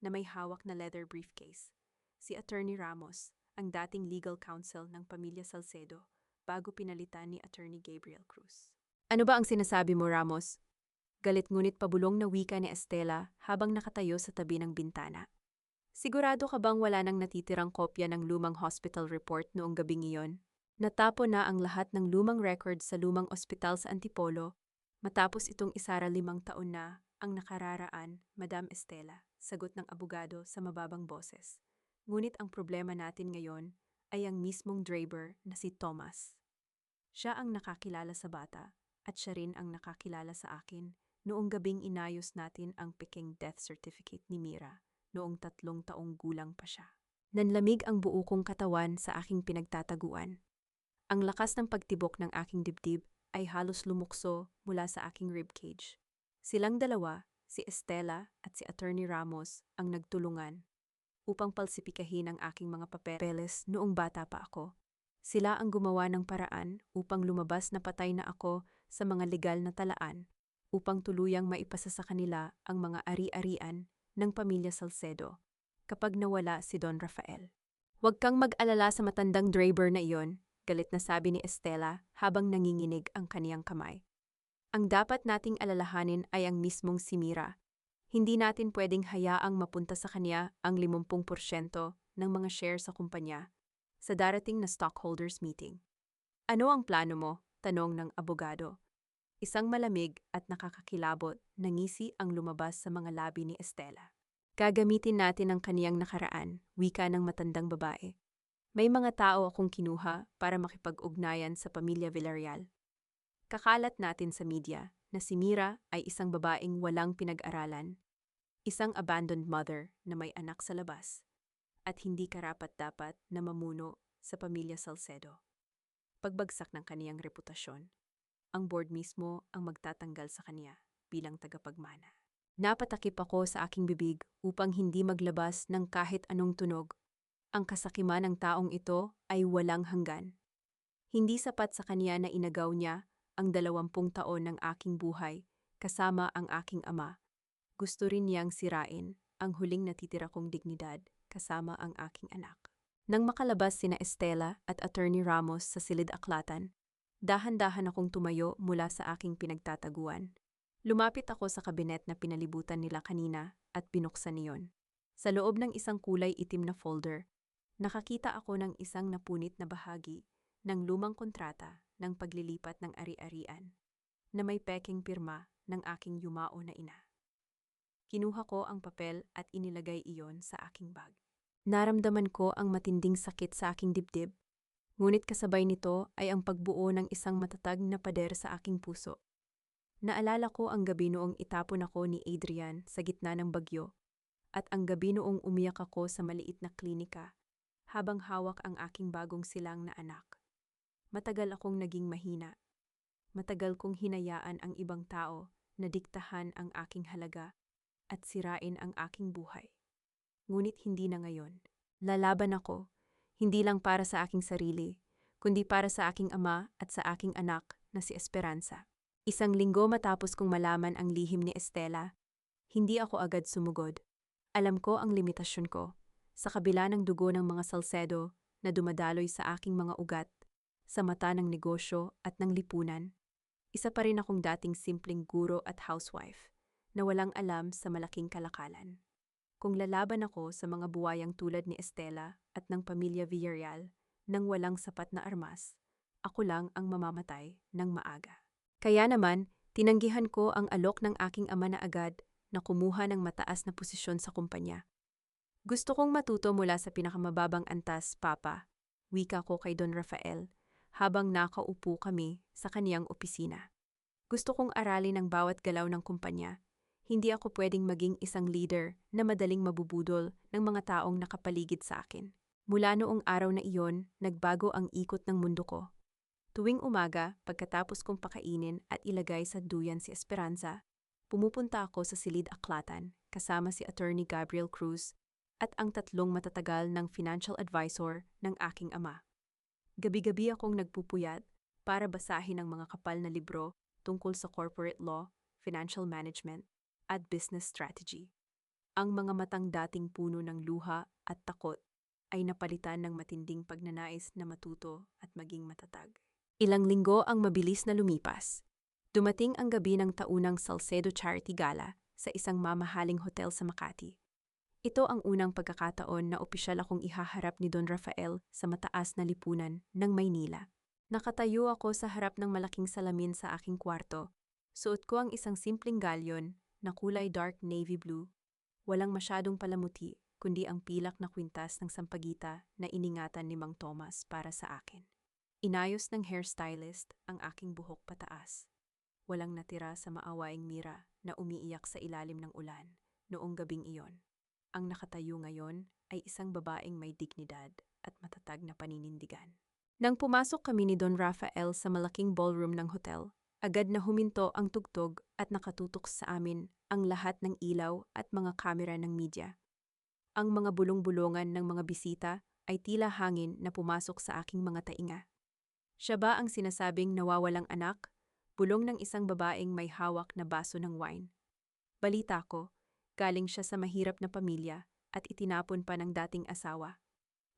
na may hawak na leather briefcase. Si Attorney Ramos, ang dating legal counsel ng pamilya Salcedo, bago pinalitan ni Attorney Gabriel Cruz. Ano ba ang sinasabi mo, Ramos? Galit ngunit pabulong na wika ni Estela habang nakatayo sa tabi ng bintana. Sigurado ka bang wala nang natitirang kopya ng lumang hospital report noong gabing iyon? Natapon na ang lahat ng lumang records sa lumang ospital sa Antipolo matapos itong isara 5 taon na ang nakararaan, Madam Estela, sagot ng abogado sa mababang boses. Ngunit ang problema natin ngayon ay ang mismong driver na si Thomas. Siya ang nakakilala sa bata at siya rin ang nakakilala sa akin noong gabing inayos natin ang peking death certificate ni Mira noong 3 taong gulang pa siya. Nanlamig ang buo kong katawan sa aking pinagtataguan. Ang lakas ng pagtibok ng aking dibdib ay halos lumukso mula sa aking ribcage. Silang dalawa, si Estela at si Attorney Ramos, ang nagtulungan upang palsipikahin ang aking mga papeles noong bata pa ako. Sila ang gumawa ng paraan upang lumabas na patay na ako sa mga legal na talaan upang tuluyang maipasa sa kanila ang mga ari-arian ng pamilya Salcedo kapag nawala si Don Rafael. Huwag kang mag-alala sa matandang driver na iyon, galit na sabi ni Estela habang nanginginig ang kaniyang kamay. Ang dapat nating alalahanin ay ang mismong si Mira. Hindi natin pwedeng hayaang mapunta sa kanya ang 50% ng mga share sa kumpanya sa darating na stockholders meeting. Ano ang plano mo? Tanong ng abogado. Isang malamig at nakakakilabot na ngisi ang lumabas sa mga labi ni Estela. Gagamitin natin ang kaniyang nakaraan, wika ng matandang babae. May mga tao akong kinuha para makipag-ugnayan sa pamilya Villarreal. Kakalat natin sa media na si Mira ay isang babaeng walang pinag-aralan, isang abandoned mother na may anak sa labas, at hindi karapat-dapat na mamuno sa pamilya Salcedo. Pagbagsak ng kaniyang reputasyon, ang board mismo ang magtatanggal sa kaniya bilang tagapagmana. Napatakip ako sa aking bibig upang hindi maglabas ng kahit anong tunog. Ang kasakiman ng taong ito ay walang hanggan. Hindi sapat sa kaniya na inagaw niya ang 20 taon ng aking buhay kasama ang aking ama. Gusto rin niyang sirain ang huling natitira kong dignidad kasama ang aking anak. Nang makalabas sina Estela at Attorney Ramos sa silid-aklatan, dahan-dahan akong tumayo mula sa aking pinagtataguan. Lumapit ako sa kabinet na pinalibutan nila kanina at binuksan niyon. Sa loob ng isang kulay itim na folder, nakakita ako ng isang napunit na bahagi ng lumang kontrata ng paglilipat ng ari-arian na may peking pirma ng aking yumao na ina. Kinuha ko ang papel at inilagay iyon sa aking bag. Naramdaman ko ang matinding sakit sa aking dibdib, ngunit kasabay nito ay ang pagbuo ng isang matatag na pader sa aking puso. Naalala ko ang gabi noong itapon ako ni Adrian sa gitna ng bagyo at ang gabi noong umiyak ako sa maliit na klinika habang hawak ang aking bagong silang na anak. Matagal akong naging mahina. Matagal kong hinayaan ang ibang tao na diktahan ang aking halaga at sirain ang aking buhay. Ngunit hindi na ngayon. Lalaban ako, hindi lang para sa aking sarili, kundi para sa aking ama at sa aking anak na si Esperanza. 1 linggo matapos kong malaman ang lihim ni Estela, hindi ako agad sumugod. Alam ko ang limitasyon ko. Sa kabila ng dugo ng mga Salcedo na dumadaloy sa aking mga ugat, sa mata ng negosyo at ng lipunan, isa pa rin akong dating simpleng guro at housewife na walang alam sa malaking kalakalan. Kung lalaban ako sa mga buwayang tulad ni Estela at ng pamilya Villarreal nang walang sapat na armas, ako lang ang mamamatay ng maaga. Kaya naman, Tinanggihan ko ang alok ng aking ama na agad na kumuha ng mataas na posisyon sa kumpanya. Gusto kong matuto mula sa pinakamababang antas, Papa, wika ko kay Don Rafael habang nakaupo kami sa kaniyang opisina. Gusto kong aralin ang bawat galaw ng kumpanya. Hindi ako pwedeng maging isang leader na madaling mabubudol ng mga taong nakapaligid sa akin. Mula noong araw na iyon, nagbago ang ikot ng mundo ko. Tuwing umaga, pagkatapos kong pakainin at ilagay sa duyan si Esperanza, pumupunta ako sa Silid Aklatan kasama si Attorney Gabriel Cruz at ang tatlong matatagal ng financial advisor ng aking ama. Gabi-gabi akong nagpupuyat para basahin ang mga kapal na libro tungkol sa corporate law, financial management, at business strategy. Ang mga matang dating puno ng luha at takot ay napalitan ng matinding pagnanais na matuto at maging matatag. Ilang linggo ang mabilis na lumipas. Dumating ang gabi ng taunang Salcedo Charity Gala sa isang mamahaling hotel sa Makati. Ito ang unang pagkakataon na opisyal akong ihaharap ni Don Rafael sa mataas na lipunan ng Maynila. Nakatayo ako sa harap ng malaking salamin sa aking kwarto. Suot ko ang isang simpleng galyon na kulay dark navy blue. Walang masyadong palamuti, kundi ang pilak na kwintas ng sampagita na iningatan ni Mang Tomas para sa akin. Inayos ng hairstylist ang aking buhok pataas. Walang natira sa maawaing mira na umiiyak sa ilalim ng ulan noong gabing iyon. Ang nakatayo ngayon ay isang babaeng may dignidad at matatag na paninindigan. Nang pumasok kami ni Don Rafael sa malaking ballroom ng hotel, agad na huminto ang tugtog at nakatutok sa amin ang lahat ng ilaw at mga kamera ng media. Ang mga bulong-bulungan ng mga bisita ay tila hangin na pumasok sa aking mga tainga. Siya ba ang sinasabing nawawalang anak? Bulong ng isang babaeng may hawak na baso ng wine. Balita ko, galing siya sa mahirap na pamilya at itinapon pa ng dating asawa.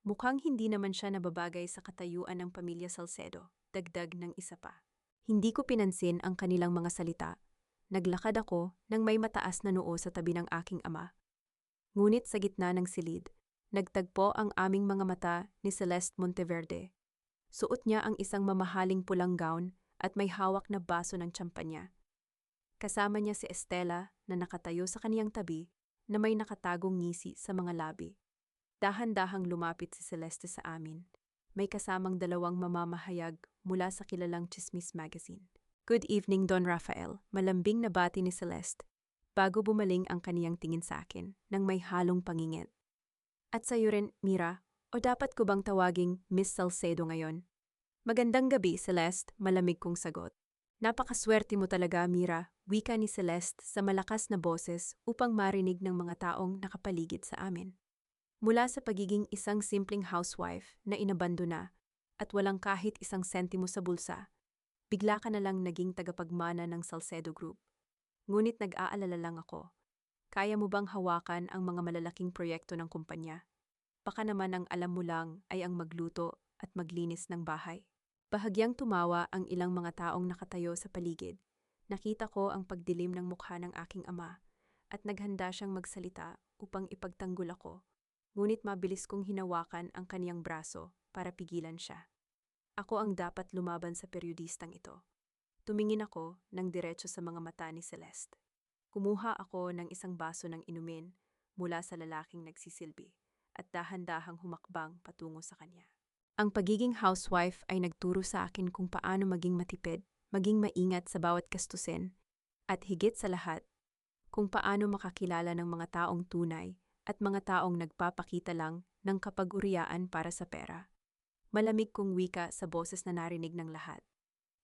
Mukhang hindi naman siya nababagay sa katayuan ng pamilya Salcedo, dagdag ng isa pa. Hindi ko pinansin ang kanilang mga salita. Naglakad ako nang may mataas na noo sa tabi ng aking ama. Ngunit sa gitna ng silid, nagtagpo ang aming mga mata ni Celeste Monteverde. Suot niya ang isang mamahaling pulang gown at may hawak na baso ng tsampanya. Kasama niya si Estela na nakatayo sa kaniyang tabi na may nakatagong ngisi sa mga labi. Dahan-dahang lumapit si Celeste sa amin. May kasamang dalawang mamamahayag mula sa kilalang Chismis Magazine. Good evening, Don Rafael. Malambing na bati ni Celeste bago bumaling ang kaniyang tingin sa akin nang may halong pangingit. At sa'yo rin, Mira, o dapat ko bang tawaging Miss Salcedo ngayon? Magandang gabi, Celeste, malamig kong sagot. Napakaswerte mo talaga, Mira, wika ni Celeste sa malakas na boses upang marinig ng mga taong nakapaligid sa amin. Mula sa pagiging isang simpleng housewife na inabandona at walang kahit isang sentimo sa bulsa, bigla ka na lang naging tagapagmana ng Salcedo Group. Ngunit nag-aalala lang ako. Kaya mo bang hawakan ang mga malalaking proyekto ng kumpanya? Baka naman ang alam mo lang ay ang magluto at maglinis ng bahay. Bahagyang tumawa ang ilang mga taong nakatayo sa paligid. Nakita ko ang pagdilim ng mukha ng aking ama at naghanda siyang magsalita upang ipagtanggol ako. Ngunit mabilis kong hinawakan ang kaniyang braso para pigilan siya. Ako ang dapat lumaban sa periodistang ito. Tumingin ako ng diretso sa mga mata ni Celeste. Kumuha ako ng isang baso ng inumin mula sa lalaking nagsisilbi at dahan-dahang humakbang patungo sa kanya. Ang pagiging housewife ay nagturo sa akin kung paano maging matipid, maging maingat sa bawat gastusin, at higit sa lahat, kung paano makakilala ng mga taong tunay at mga taong nagpapakita lang ng kapag-uriaan para sa pera. Malamig kong wika sa boses na narinig ng lahat.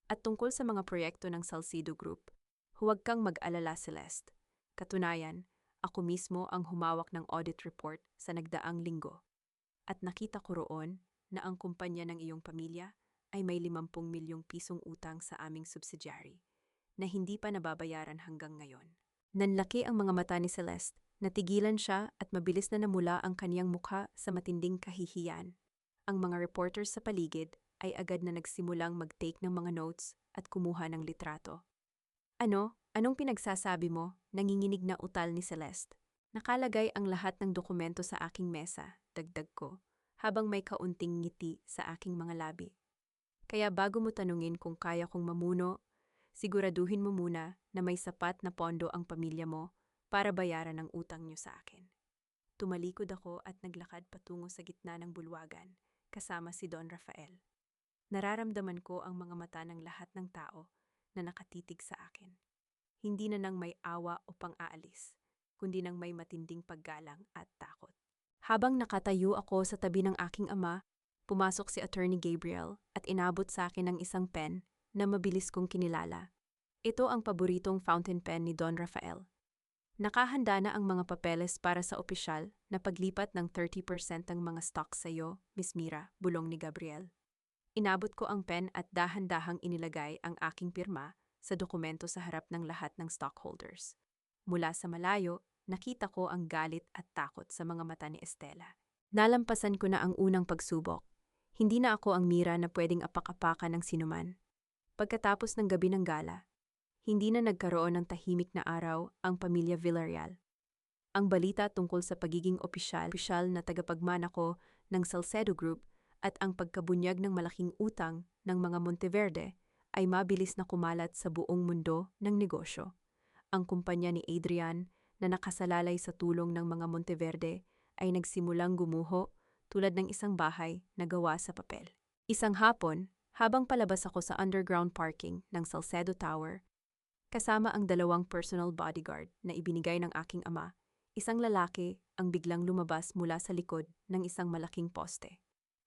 At tungkol sa mga proyekto ng Salcedo Group, huwag kang mag-alala, Celeste. Katunayan, ako mismo ang humawak ng audit report sa nagdaang linggo. At nakita ko roon na ang kumpanya ng iyong pamilya ay may 50 milyong pisong utang sa aming subsidiary na hindi pa nababayaran hanggang ngayon. Nanlaki ang mga mata ni Celeste, natigilan siya at mabilis na namula ang kaniyang mukha sa matinding kahihiyan. Ang mga reporters sa paligid ay agad na nagsimulang mag-take ng mga notes at kumuha ng litrato. Ano? Anong pinagsasabi mo? Nanginginig na utal ni Celeste. Nakalagay ang lahat ng dokumento sa aking mesa, dagdag ko, habang may kaunting ngiti sa aking mga labi. Kaya bago mo tanungin kung kaya kong mamuno, siguraduhin mo muna na may sapat na pondo ang pamilya mo para bayaran ang utang niyo sa akin. Tumalikod ako at naglakad patungo sa gitna ng bulwagan, kasama si Don Rafael. Nararamdaman ko ang mga mata ng lahat ng tao na nakatitig sa akin. Hindi na nang may awa o pang-aalis, kundi nang may matinding paggalang at takot. Habang nakatayo ako sa tabi ng aking ama, pumasok si Attorney Gabriel at inabot sa akin ng isang pen na mabilis kong kinilala. Ito ang paboritong fountain pen ni Don Rafael. Nakahanda na ang mga papeles para sa opisyal na paglipat ng 30% ng mga stocks sa iyo, Miss Mira, bulong ni Gabriel. Inabot ko ang pen at dahan-dahang inilagay ang aking pirma sa dokumento sa harap ng lahat ng stockholders. Mula sa malayo, nakita ko ang galit at takot sa mga mata ni Estela. Nalampasan ko na ang unang pagsubok. Hindi na ako ang Mira na pwedeng apak-apakan ng sinuman. Pagkatapos ng gabi ng gala, hindi na nagkaroon ng tahimik na araw ang pamilya Villarreal. Ang balita tungkol sa pagiging opisyal na tagapagmana ko ng Salcedo Group at ang pagkabunyag ng malaking utang ng mga Monteverde ay mabilis na kumalat sa buong mundo ng negosyo. Ang kumpanya ni Adrian na nakasalalay sa tulong ng mga Monteverde ay nagsimulang gumuho tulad ng isang bahay na gawa sa papel. Isang hapon, habang palabas ako sa underground parking ng Salcedo Tower, kasama ang 2 personal bodyguard na ibinigay ng aking ama, isang lalaki ang biglang lumabas mula sa likod ng isang malaking poste.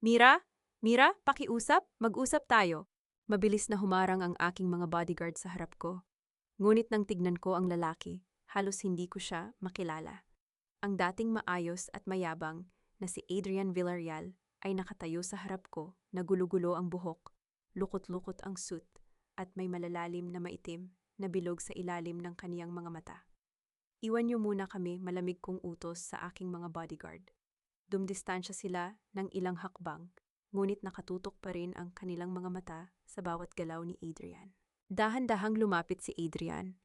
Mira? Mira, pakiusap? Mag-usap tayo. Mabilis na humarang ang aking mga bodyguard sa harap ko. Ngunit nang tignan ko ang lalaki, halos hindi ko siya makilala. Ang dating maayos at mayabang na si Adrian Villarreal ay nakatayo sa harap ko na gulo-gulo ang buhok, lukot-lukot ang suit, at may malalalim na maitim na bilog sa ilalim ng kaniyang mga mata. Iwan niyo muna kami, malamig kong utos sa aking mga bodyguard. Dumdistansya sila ng ilang hakbang, ngunit nakatutok pa rin ang kanilang mga mata sa bawat galaw ni Adrian. Dahan-dahang lumapit si Adrian.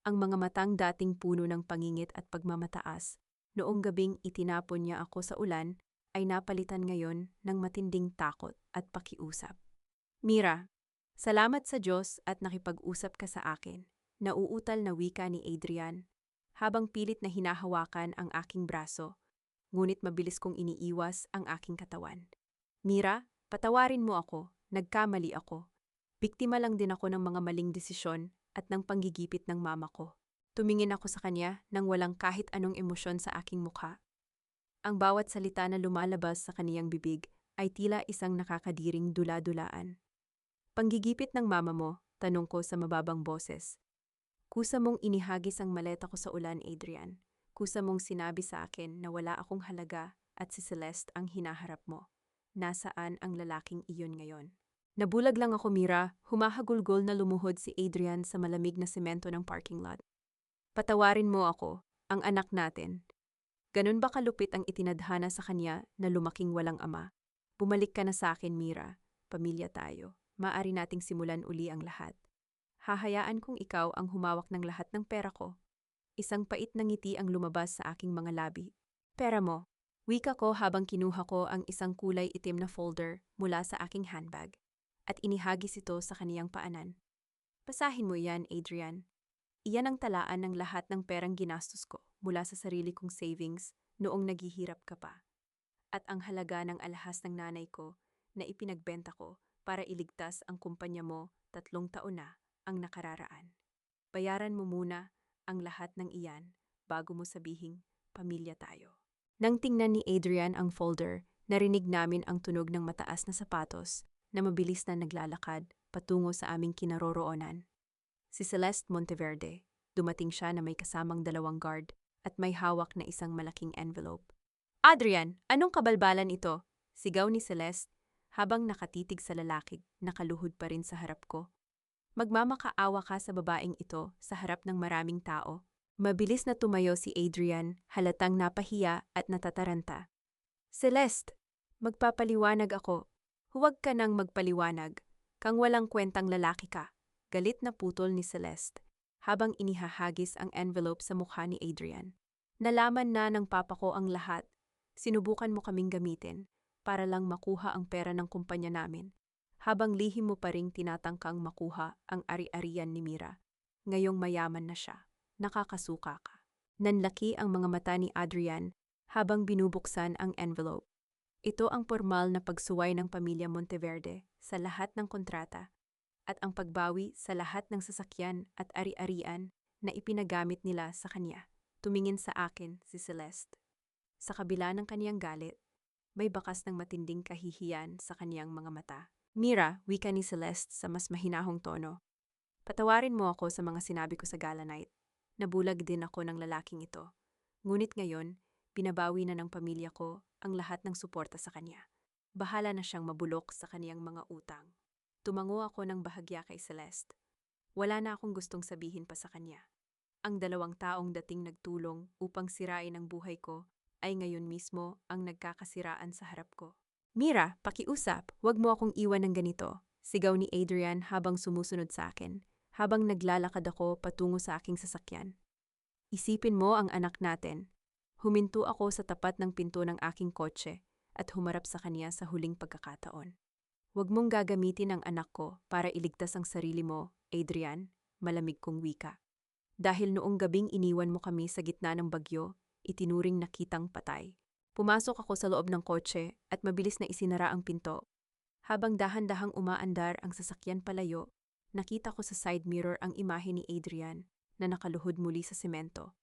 Ang mga matang dating puno ng pangingit at pagmamataas, noong gabing itinapon niya ako sa ulan, ay napalitan ngayon ng matinding takot at pakiusap. Mira, salamat sa Diyos at nakipag-usap ka sa akin, nauutal na wika ni Adrian, habang pilit na hinahawakan ang aking braso, ngunit mabilis kong iniiwas ang aking katawan. Mira, patawarin mo ako, nagkamali ako. Biktima lang din ako ng mga maling desisyon at ng panggigipit ng mama ko. Tumingin ako sa kanya nang walang kahit anong emosyon sa aking mukha. Ang bawat salita na lumalabas sa kaniyang bibig ay tila isang nakakadiring dula-dulaan. Panggigipit ng mama mo, tanong ko sa mababang boses. Kusa mong inihagis ang maleta ko sa ulan, Adrian. Kusa mong sinabi sa akin na wala akong halaga at si Celeste ang hinaharap mo. Nasaan ang lalaking iyon ngayon? Nabulag lang ako, Mira. Humahagulgol na lumuhod si Adrian sa malamig na semento ng parking lot. Patawarin mo ako, ang anak natin. Ganun ba kalupit ang itinadhana sa kanya na lumaking walang ama? Bumalik ka na sa akin, Mira. Pamilya tayo. Maaari nating simulan uli ang lahat. Hahayaan kong ikaw ang humawak ng lahat ng pera ko. Isang pait na ngiti ang lumabas sa aking mga labi. Pera mo, wika ko habang kinuha ko ang isang kulay itim na folder mula sa aking handbag at inihagis ito sa kaniyang paanan. Basahin mo yan, Adrian. Iyan ang talaan ng lahat ng perang ginastos ko mula sa sarili kong savings noong naghihirap ka pa. At ang halaga ng alahas ng nanay ko na ipinagbenta ko para iligtas ang kumpanya mo 3 taon na ang nakararaan. Bayaran mo muna ang lahat ng iyan bago mo sabihing pamilya tayo. Nang tingnan ni Adrian ang folder, narinig namin ang tunog ng mataas na sapatos na mabilis na naglalakad patungo sa aming kinaroroonan. Si Celeste Monteverde, dumating siya na may kasamang 2 guard at may hawak na isang malaking envelope. Adrian, anong kabalbalan ito? Sigaw ni Celeste habang nakatitig sa lalaki, nakaluhod pa rin sa harap ko. Magmamakaawa ka sa babaeng ito sa harap ng maraming tao. Mabilis na tumayo si Adrian, halatang napahiya at natataranta. Celeste, magpapaliwanag ako. Huwag ka nang magpaliwanag. Kang walang kwentang lalaki ka. Galit na putol ni Celeste, habang inihahagis ang envelope sa mukha ni Adrian. Nalaman na ng papa ko ang lahat. Sinubukan mo kaming gamitin para lang makuha ang pera ng kumpanya namin. habang lihim mo pa ring tinatangkang makuha ang ari-arian ni Mira. Ngayong mayaman na siya, nakakasuka ka. Nanlaki ang mga mata ni Adrian habang binubuksan ang envelope. Ito ang formal na pagsuway ng pamilya Monteverde sa lahat ng kontrata at ang pagbawi sa lahat ng sasakyan at ari-arian na ipinagamit nila sa kanya. Tumingin sa akin si Celeste. Sa kabila ng kaniyang galit, may bakas ng matinding kahihiyan sa kaniyang mga mata. Mira, wika ni Celeste sa mas mahinahong tono. Patawarin mo ako sa mga sinabi ko sa gala night. Nabulag din ako ng lalaking ito. Ngunit ngayon, binabawi na ng pamilya ko ang lahat ng suporta sa kanya. Bahala na siyang mabulok sa kaniyang mga utang. Tumango ako ng bahagya kay Celeste. Wala na akong gustong sabihin pa sa kanya. Ang dalawang taong dating nagtulong upang sirain ang buhay ko ay ngayon mismo ang nagkakasiraan sa harap ko. Mira, pakiusap, wag mo akong iwan ng ganito, sigaw ni Adrian habang sumusunod sa akin, habang naglalakad ako patungo sa aking sasakyan. Isipin mo ang anak natin. Huminto ako sa tapat ng pinto ng aking kotse at humarap sa kanya sa huling pagkakataon. Huwag mong gagamitin ang anak ko para iligtas ang sarili mo, Adrian, malamig kong wika. Dahil noong gabing iniwan mo kami sa gitna ng bagyo, itinuring na kitang patay. Pumasok ako sa loob ng kotse at mabilis na isinara ang pinto. Habang dahan-dahang umaandar ang sasakyan palayo, nakita ko sa side mirror ang imahe ni Adrian na nakaluhod muli sa semento.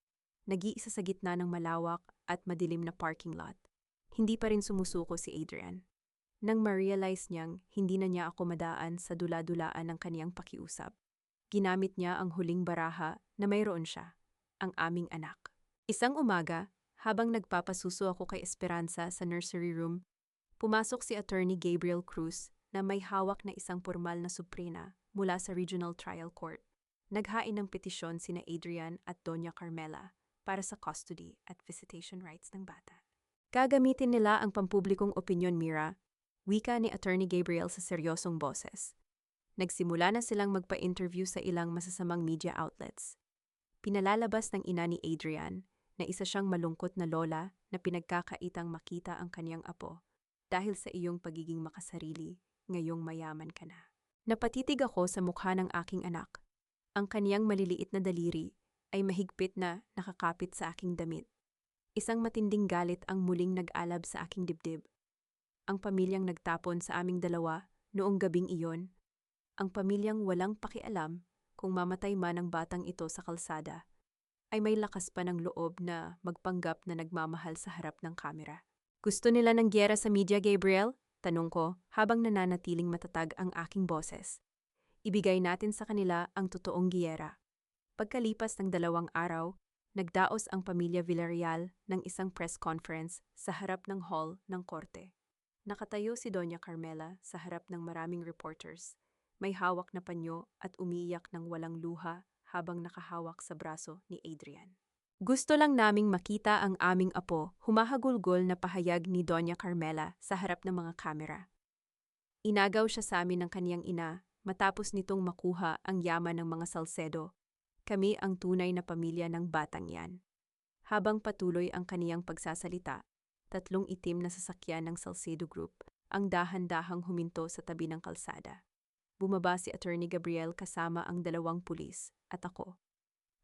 Nag-iisa sa gitna ng malawak at madilim na parking lot. Hindi pa rin sumusuko si Adrian. Nang ma-realize niyang hindi na niya ako madaan sa dula-dulaan ng kaniyang pakiusap, ginamit niya ang huling baraha na mayroon siya, ang aming anak. Isang umaga, habang nagpapasuso ako kay Esperanza sa nursery room, pumasok si Attorney Gabriel Cruz na may hawak na isang formal na suprena mula sa Regional Trial Court. Naghain ng petisyon sina Adrian at Doña Carmela para sa custody at visitation rights ng bata. Gagamitin nila ang pampublikong opinyon, Mira, wika ni Attorney Gabriel sa seryosong boses. Nagsimula na silang magpa-interview sa ilang masasamang media outlets. Pinalalabas ng ina ni Adrian na isa siyang malungkot na lola na pinagkakaitang makita ang kaniyang apo dahil sa iyong pagiging makasarili, ngayong mayaman ka na. Napatitig ako sa mukha ng aking anak. Ang kaniyang maliliit na daliri ay mahigpit na nakakapit sa aking damit. Isang matinding galit ang muling nag-alab sa aking dibdib. Ang pamilyang nagtapon sa aming dalawa noong gabing iyon, ang pamilyang walang pakialam kung mamatay man ang batang ito sa kalsada, ay may lakas pa ng loob na magpanggap na nagmamahal sa harap ng kamera. Gusto nila ng gyera sa media, Gabriel? Tanong ko habang nananatiling matatag ang aking boses. Ibigay natin sa kanila ang totoong gyera. Pagkalipas ng 2 araw, nagdaos ang pamilya Villarreal ng isang press conference sa harap ng hall ng korte. Nakatayo si Doña Carmela sa harap ng maraming reporters. May hawak na panyo at umiiyak ng walang luha habang nakahawak sa braso ni Adrian. Gusto lang naming makita ang aming apo, humahagulgol na pahayag ni Doña Carmela sa harap ng mga kamera. Inagaw siya sa amin ng kaniyang ina matapos nitong makuha ang yaman ng mga Salcedo. Kami ang tunay na pamilya ng batang yan. Habang patuloy ang kaniyang pagsasalita, 3 itim na sasakyan ng Salcedo Group ang dahan-dahang huminto sa tabi ng kalsada. Bumaba si Attorney Gabriel kasama ang 2 pulis at ako.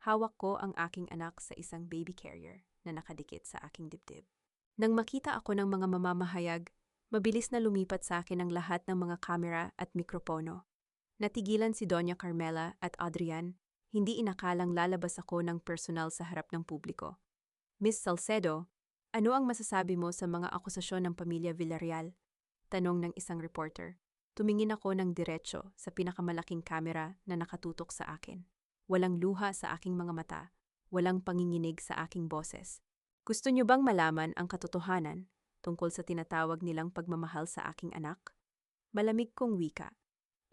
Hawak ko ang aking anak sa isang baby carrier na nakadikit sa aking dibdib. Nang makita ako ng mga mamamahayag, mabilis na lumipat sa akin ang lahat ng mga kamera at mikropono. Natigilan si Doña Carmela at Adrian, hindi inakalang lalabas ako ng personal sa harap ng publiko. Miss Salcedo, ano ang masasabi mo sa mga akusasyon ng pamilya Villarreal? Tanong ng isang reporter. Tumingin ako ng diretso sa pinakamalaking kamera na nakatutok sa akin. Walang luha sa aking mga mata, walang panginginig sa aking boses. Gusto niyo bang malaman ang katotohanan tungkol sa tinatawag nilang pagmamahal sa aking anak? Malamig kong wika.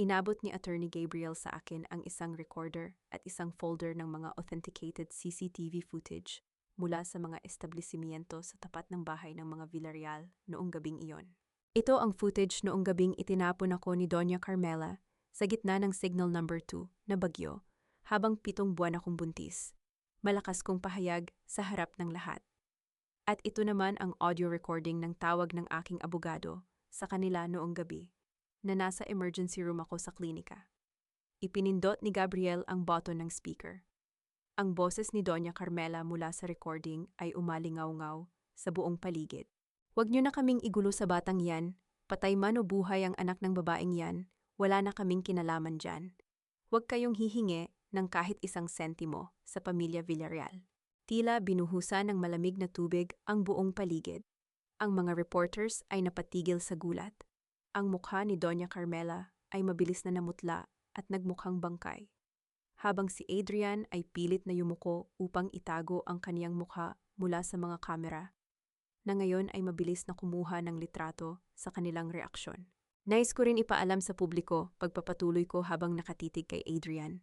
Inabot ni Attorney Gabriel sa akin ang isang recorder at isang folder ng mga authenticated CCTV footage mula sa mga establishmento sa tapat ng bahay ng mga Villarreal noong gabing iyon. Ito ang footage noong gabing itinapon ako ni Doña Carmela sa gitna ng signal number 2 na bagyo habang 7 buwan akong buntis. Malakas kong pahayag sa harap ng lahat. At ito naman ang audio recording ng tawag ng aking abogado sa kanila noong gabi. na nasa emergency room ako sa klinika. Ipinindot ni Gabriel ang button ng speaker. Ang boses ni Doña Carmela mula sa recording ay umalingaw-ngaw sa buong paligid. Huwag niyo na kaming igulo sa batang yan, patay man o buhay ang anak ng babaeng yan, wala na kaming kinalaman dyan. Huwag kayong hihingi ng kahit isang sentimo sa pamilya Villarreal. Tila binuhusan ng malamig na tubig ang buong paligid. Ang mga reporters ay napatigil sa gulat. Ang mukha ni Doña Carmela ay mabilis na namutla at nagmukhang bangkay. Habang si Adrian ay pilit na yumuko upang itago ang kaniyang mukha mula sa mga kamera, na ngayon ay mabilis na kumuha ng litrato sa kanilang reaksyon. Nais ko rin ipaalam sa publiko pagpapatuloy ko habang nakatitig kay Adrian,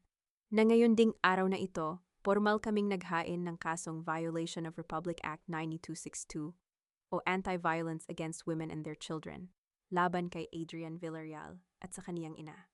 na ngayon ding araw na ito, formal kaming naghain ng kasong Violation of Republic Act 9262 o Anti-Violence Against Women and Their Children laban kay Adrian Villarreal at sa kaniyang ina.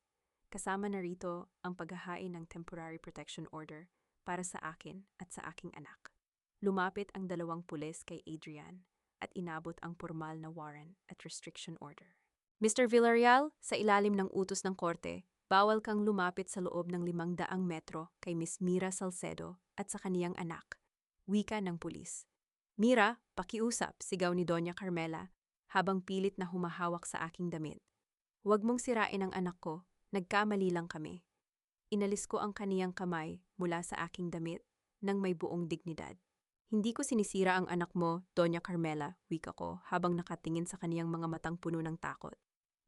Kasama na rito ang paghahain ng Temporary Protection Order para sa akin at sa aking anak. Lumapit ang 2 pulis kay Adrian at inabot ang formal na warrant at restriction order. Mr. Villarreal, sa ilalim ng utos ng korte, bawal kang lumapit sa loob ng 500 metro kay Miss Mira Salcedo at sa kaniyang anak. Wika ng pulis. Mira, pakiusap, sigaw ni Doña Carmela habang pilit na humahawak sa aking damit. Huwag mong sirain ang anak ko, nagkamali lang kami. Inalis ko ang kaniyang kamay mula sa aking damit nang may buong dignidad. Hindi ko sinisira ang anak mo, Doña Carmela, wika ko habang nakatingin sa kaniyang mga matang puno ng takot.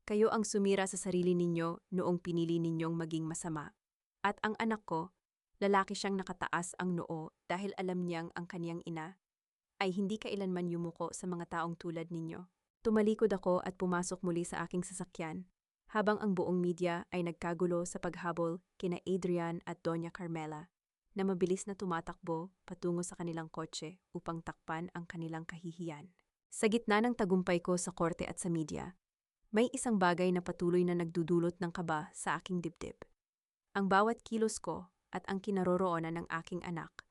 Kayo ang sumira sa sarili ninyo noong pinili ninyong maging masama. At ang anak ko, lalaki siyang nakataas ang noo dahil alam niyang ang kaniyang ina ay hindi kailanman yumuko sa mga taong tulad ninyo. Tumalikod ako at pumasok muli sa aking sasakyan habang ang buong media ay nagkagulo sa paghabol kina Adrian at Doña Carmela na mabilis na tumatakbo patungo sa kanilang kotse upang takpan ang kanilang kahihiyan. Sa gitna ng tagumpay ko sa korte at sa media, may isang bagay na patuloy na nagdudulot ng kaba sa aking dibdib. Ang bawat kilos ko at ang kinaroroonan ng aking anak,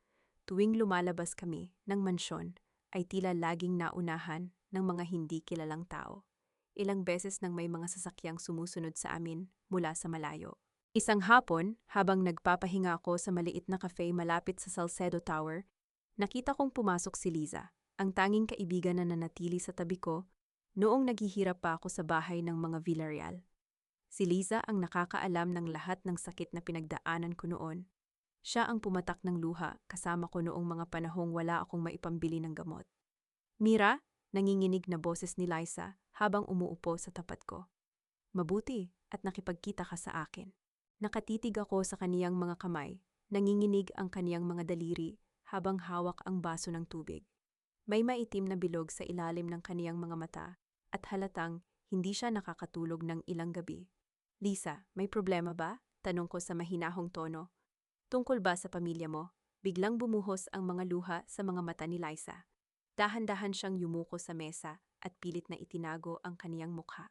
tuwing lumalabas kami ng mansyon, ay tila laging naunahan ng mga hindi kilalang tao. Ilang beses nang may mga sasakyang sumusunod sa amin mula sa malayo. Isang hapon, habang nagpapahinga ako sa maliit na cafe malapit sa Salcedo Tower, nakita kong pumasok si Liza, ang tanging kaibigan na nanatili sa tabi ko noong naghihirap pa ako sa bahay ng mga Villarreal. Si Liza ang nakakaalam ng lahat ng sakit na pinagdaanan ko noon. Siya ang pumatak ng luha kasama ko noong mga panahong wala akong maipambili ng gamot. Mira, nanginginig na boses ni Liza habang umuupo sa tapat ko. Mabuti at nakipagkita ka sa akin. Nakatitig ako sa kaniyang mga kamay, nanginginig ang kaniyang mga daliri habang hawak ang baso ng tubig. May maitim na bilog sa ilalim ng kaniyang mga mata at halatang hindi siya nakakatulog ng ilang gabi. Lisa, may problema ba? Tanong ko sa mahinahong tono. Tungkol ba sa pamilya mo? Biglang bumuhos ang mga luha sa mga mata ni Liza. Dahan-dahan siyang yumuko sa mesa at pilit na itinago ang kaniyang mukha.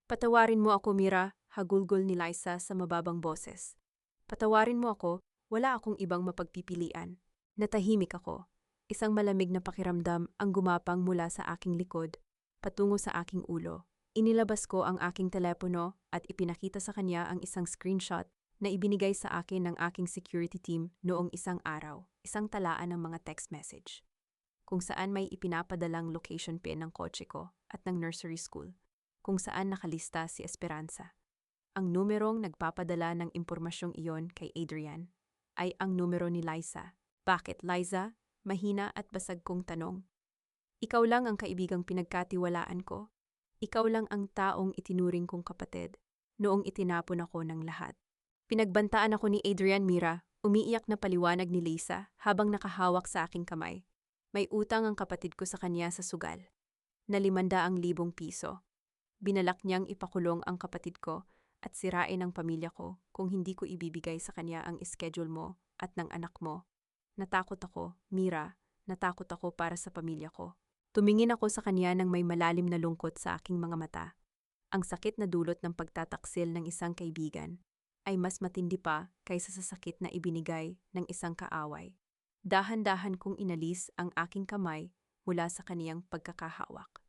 Patawarin mo ako, Mira, hagulgol ni Liza sa mababang boses. Patawarin mo ako, wala akong ibang mapagpipilian. Natahimik ako. Isang malamig na pakiramdam ang gumapang mula sa aking likod, patungo sa aking ulo. Inilabas ko ang aking telepono at ipinakita sa kanya ang isang screenshot na ibinigay sa akin ng aking security team noong isang araw, isang talaan ng mga text message, kung saan may ipinapadalang location pin ng kotse ko at ng nursery school, kung saan nakalista si Esperanza. Ang numerong nagpapadala ng impormasyong iyon kay Adrian ay ang numero ni Liza. Bakit, Liza? Mahina at basag kong tanong. Ikaw lang ang kaibigang pinagkatiwalaan ko. Ikaw lang ang taong itinuring kong kapatid noong itinapon ako ng lahat. Pinagbantaan ako ni Adrian, Mira, umiiyak na paliwanag ni Liza habang nakahawak sa aking kamay. May utang ang kapatid ko sa kanya sa sugal, na 500,000 piso. Binalak niyang ipakulong ang kapatid ko at sirain ang pamilya ko kung hindi ko ibibigay sa kanya ang schedule mo at ng anak mo. Natakot ako, Mira, natakot ako para sa pamilya ko. Tumingin ako sa kanya nang may malalim na lungkot sa aking mga mata. Ang sakit na dulot ng pagtataksil ng isang kaibigan ay mas matindi pa kaysa sa sakit na ibinigay ng isang kaaway. Dahan-dahan kong inalis ang aking kamay mula sa kaniyang pagkakahawak.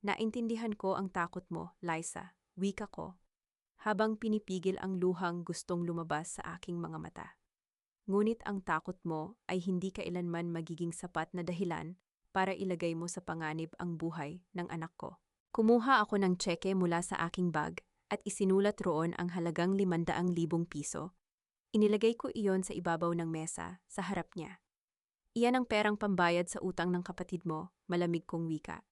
Naintindihan ko ang takot mo, Liza, wika ko. habang pinipigil ang luhang gustong lumabas sa aking mga mata. Ngunit ang takot mo ay hindi kailanman magiging sapat na dahilan para ilagay mo sa panganib ang buhay ng anak ko. Kumuha ako ng tseke mula sa aking bag at isinulat roon ang halagang 500,000 piso. Inilagay ko iyon sa ibabaw ng mesa sa harap niya. Iyan ang perang pambayad sa utang ng kapatid mo, malamig kong wika.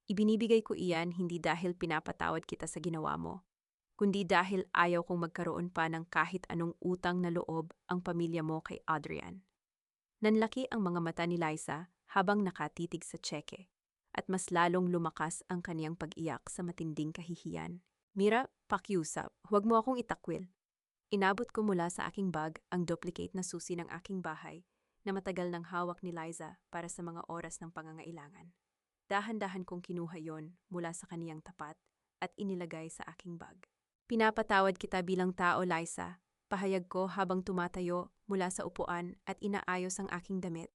Ibinibigay ko iyan hindi dahil pinapatawad kita sa ginawa mo, kundi dahil ayaw kong magkaroon pa ng kahit anong utang na loob ang pamilya mo kay Adrian. Nanlaki ang mga mata ni Liza habang nakatitig sa tseke, at mas lalong lumakas ang kaniyang pag-iyak sa matinding kahihiyan. Mira, pakiusap, huwag mo akong itakwil. Inabot ko mula sa aking bag ang duplicate na susi ng aking bahay na matagal nang hawak ni Liza para sa mga oras ng pangangailangan. Dahan-dahan kong kinuha yon mula sa kaniyang tapat at inilagay sa aking bag. Pinapatawad kita bilang tao, Liza, pahayag ko habang tumatayo mula sa upuan at inaayos ang aking damit.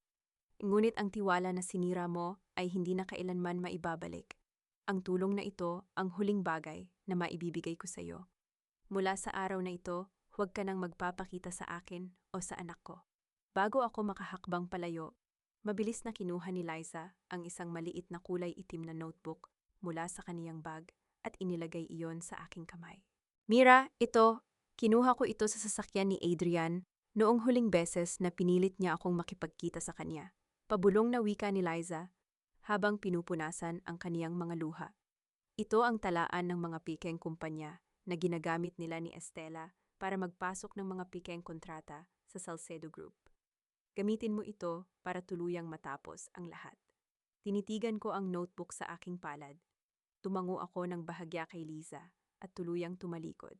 Ngunit ang tiwala na sinira mo ay hindi na kailanman maibabalik. Ang tulong na ito ang huling bagay na maibibigay ko sa iyo. Mula sa araw na ito, huwag ka nang magpapakita sa akin o sa anak ko. Bago ako makahakbang palayo, mabilis na kinuha ni Liza ang isang maliit na kulay itim na notebook mula sa kaniyang bag at inilagay iyon sa aking kamay. Mira, kinuha ko ito sa sasakyan ni Adrian noong huling beses na pinilit niya akong makipagkita sa kanya. Pabulong na wika ni Liza habang pinupunasan ang kaniyang mga luha. Ito ang talaan ng mga pikeng kumpanya na ginagamit nila ni Estela para magpasok ng mga pikeng kontrata sa Salcedo Group. Gamitin mo ito para tuluyang matapos ang lahat. Tinitigan ko ang notebook sa aking palad. Tumango ako ng bahagya kay Liza at tuluyang tumalikod.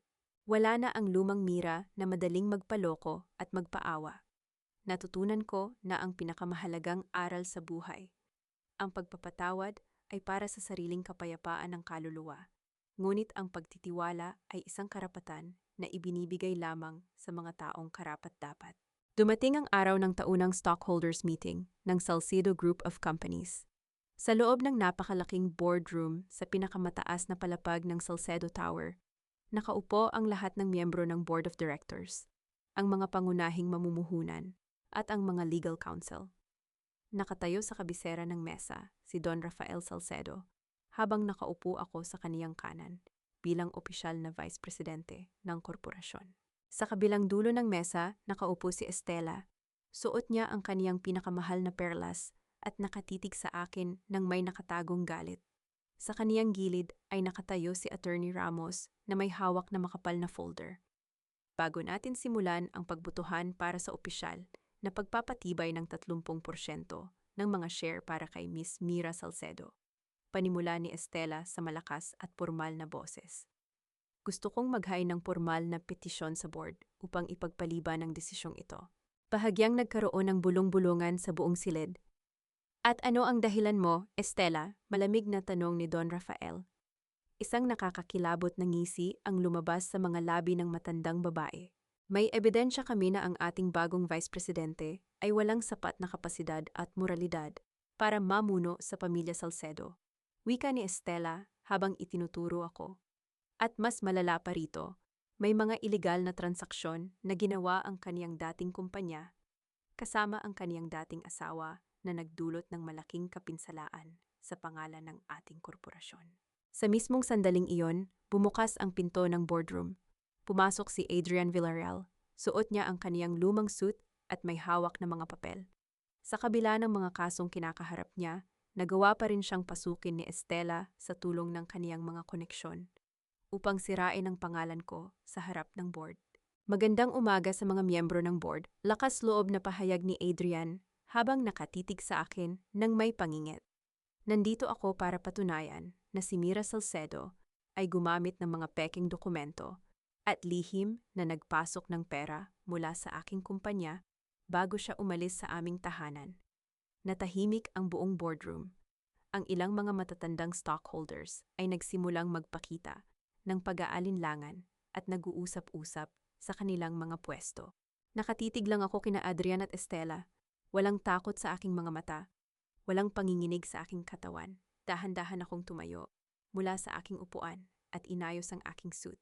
Wala na ang lumang Mira na madaling magpaloko at magpaawa. Natutunan ko na ang pinakamahalagang aral sa buhay, ang pagpapatawad ay para sa sariling kapayapaan ng kaluluwa. Ngunit ang pagtitiwala ay isang karapatan na ibinibigay lamang sa mga taong karapat-dapat. Dumating ang araw ng taunang stockholders meeting ng Salcedo Group of Companies. Sa loob ng napakalaking boardroom sa pinakamataas na palapag ng Salcedo Tower, nakaupo ang lahat ng miyembro ng Board of Directors, ang mga pangunahing mamumuhunan, at ang mga legal counsel. Nakatayo sa kabisera ng mesa si Don Rafael Salcedo habang nakaupo ako sa kaniyang kanan bilang opisyal na vice presidente ng korporasyon. Sa kabilang dulo ng mesa, nakaupo si Estela. Suot niya ang kaniyang pinakamahal na perlas at nakatitig sa akin ng may nakatagong galit. Sa kaniyang gilid ay nakatayo si Attorney Ramos na may hawak na makapal na folder. Bago natin simulan ang pagbutuhan para sa opisyal na pagpapatibay ng 30% ng mga share para kay Miss Mira Salcedo, panimula ni Estela sa malakas at pormal na boses. Gusto kong maghain ng pormal na petisyon sa board upang ipagpaliban ang desisyong ito. Bahagyang nagkaroon ng bulong-bulungan sa buong silid. At ano ang dahilan mo, Estela? Malamig na tanong ni Don Rafael. Isang nakakakilabot na ngisi ang lumabas sa mga labi ng matandang babae. May ebidensya kami na ang ating bagong vice presidente ay walang sapat na kapasidad at moralidad para mamuno sa pamilya Salcedo. Wika ni Estela habang itinuturo ako. At mas malala pa rito, may mga ilegal na transaksyon na ginawa ang kaniyang dating kumpanya, kasama ang kaniyang dating asawa na nagdulot ng malaking kapinsalaan sa pangalan ng ating korporasyon. Sa mismong sandaling iyon, bumukas ang pinto ng boardroom. Pumasok si Adrian Villarreal. Suot niya ang kaniyang lumang suit at may hawak na mga papel. Sa kabila ng mga kasong kinakaharap niya, nagawa pa rin siyang pasukin ni Estela sa tulong ng kaniyang mga koneksyon upang sirain ang pangalan ko sa harap ng board. Magandang umaga sa mga miyembro ng board. Lakas loob na pahayag ni Adrian habang nakatitig sa akin ng may pangingit. Nandito ako para patunayan na si Mira Salcedo ay gumamit ng mga peking dokumento at lihim na nagpasok ng pera mula sa aking kumpanya bago siya umalis sa aming tahanan. Natahimik ang buong boardroom. Ang ilang mga matatandang stockholders ay nagsimulang magpakita ng pag-aalinlangan at nag-uusap-usap sa kanilang mga pwesto. Nakatitig lang ako kina Adrian at Estela. Walang takot sa aking mga mata. Walang panginginig sa aking katawan. Dahan-dahan akong tumayo mula sa aking upuan at inayos ang aking suit.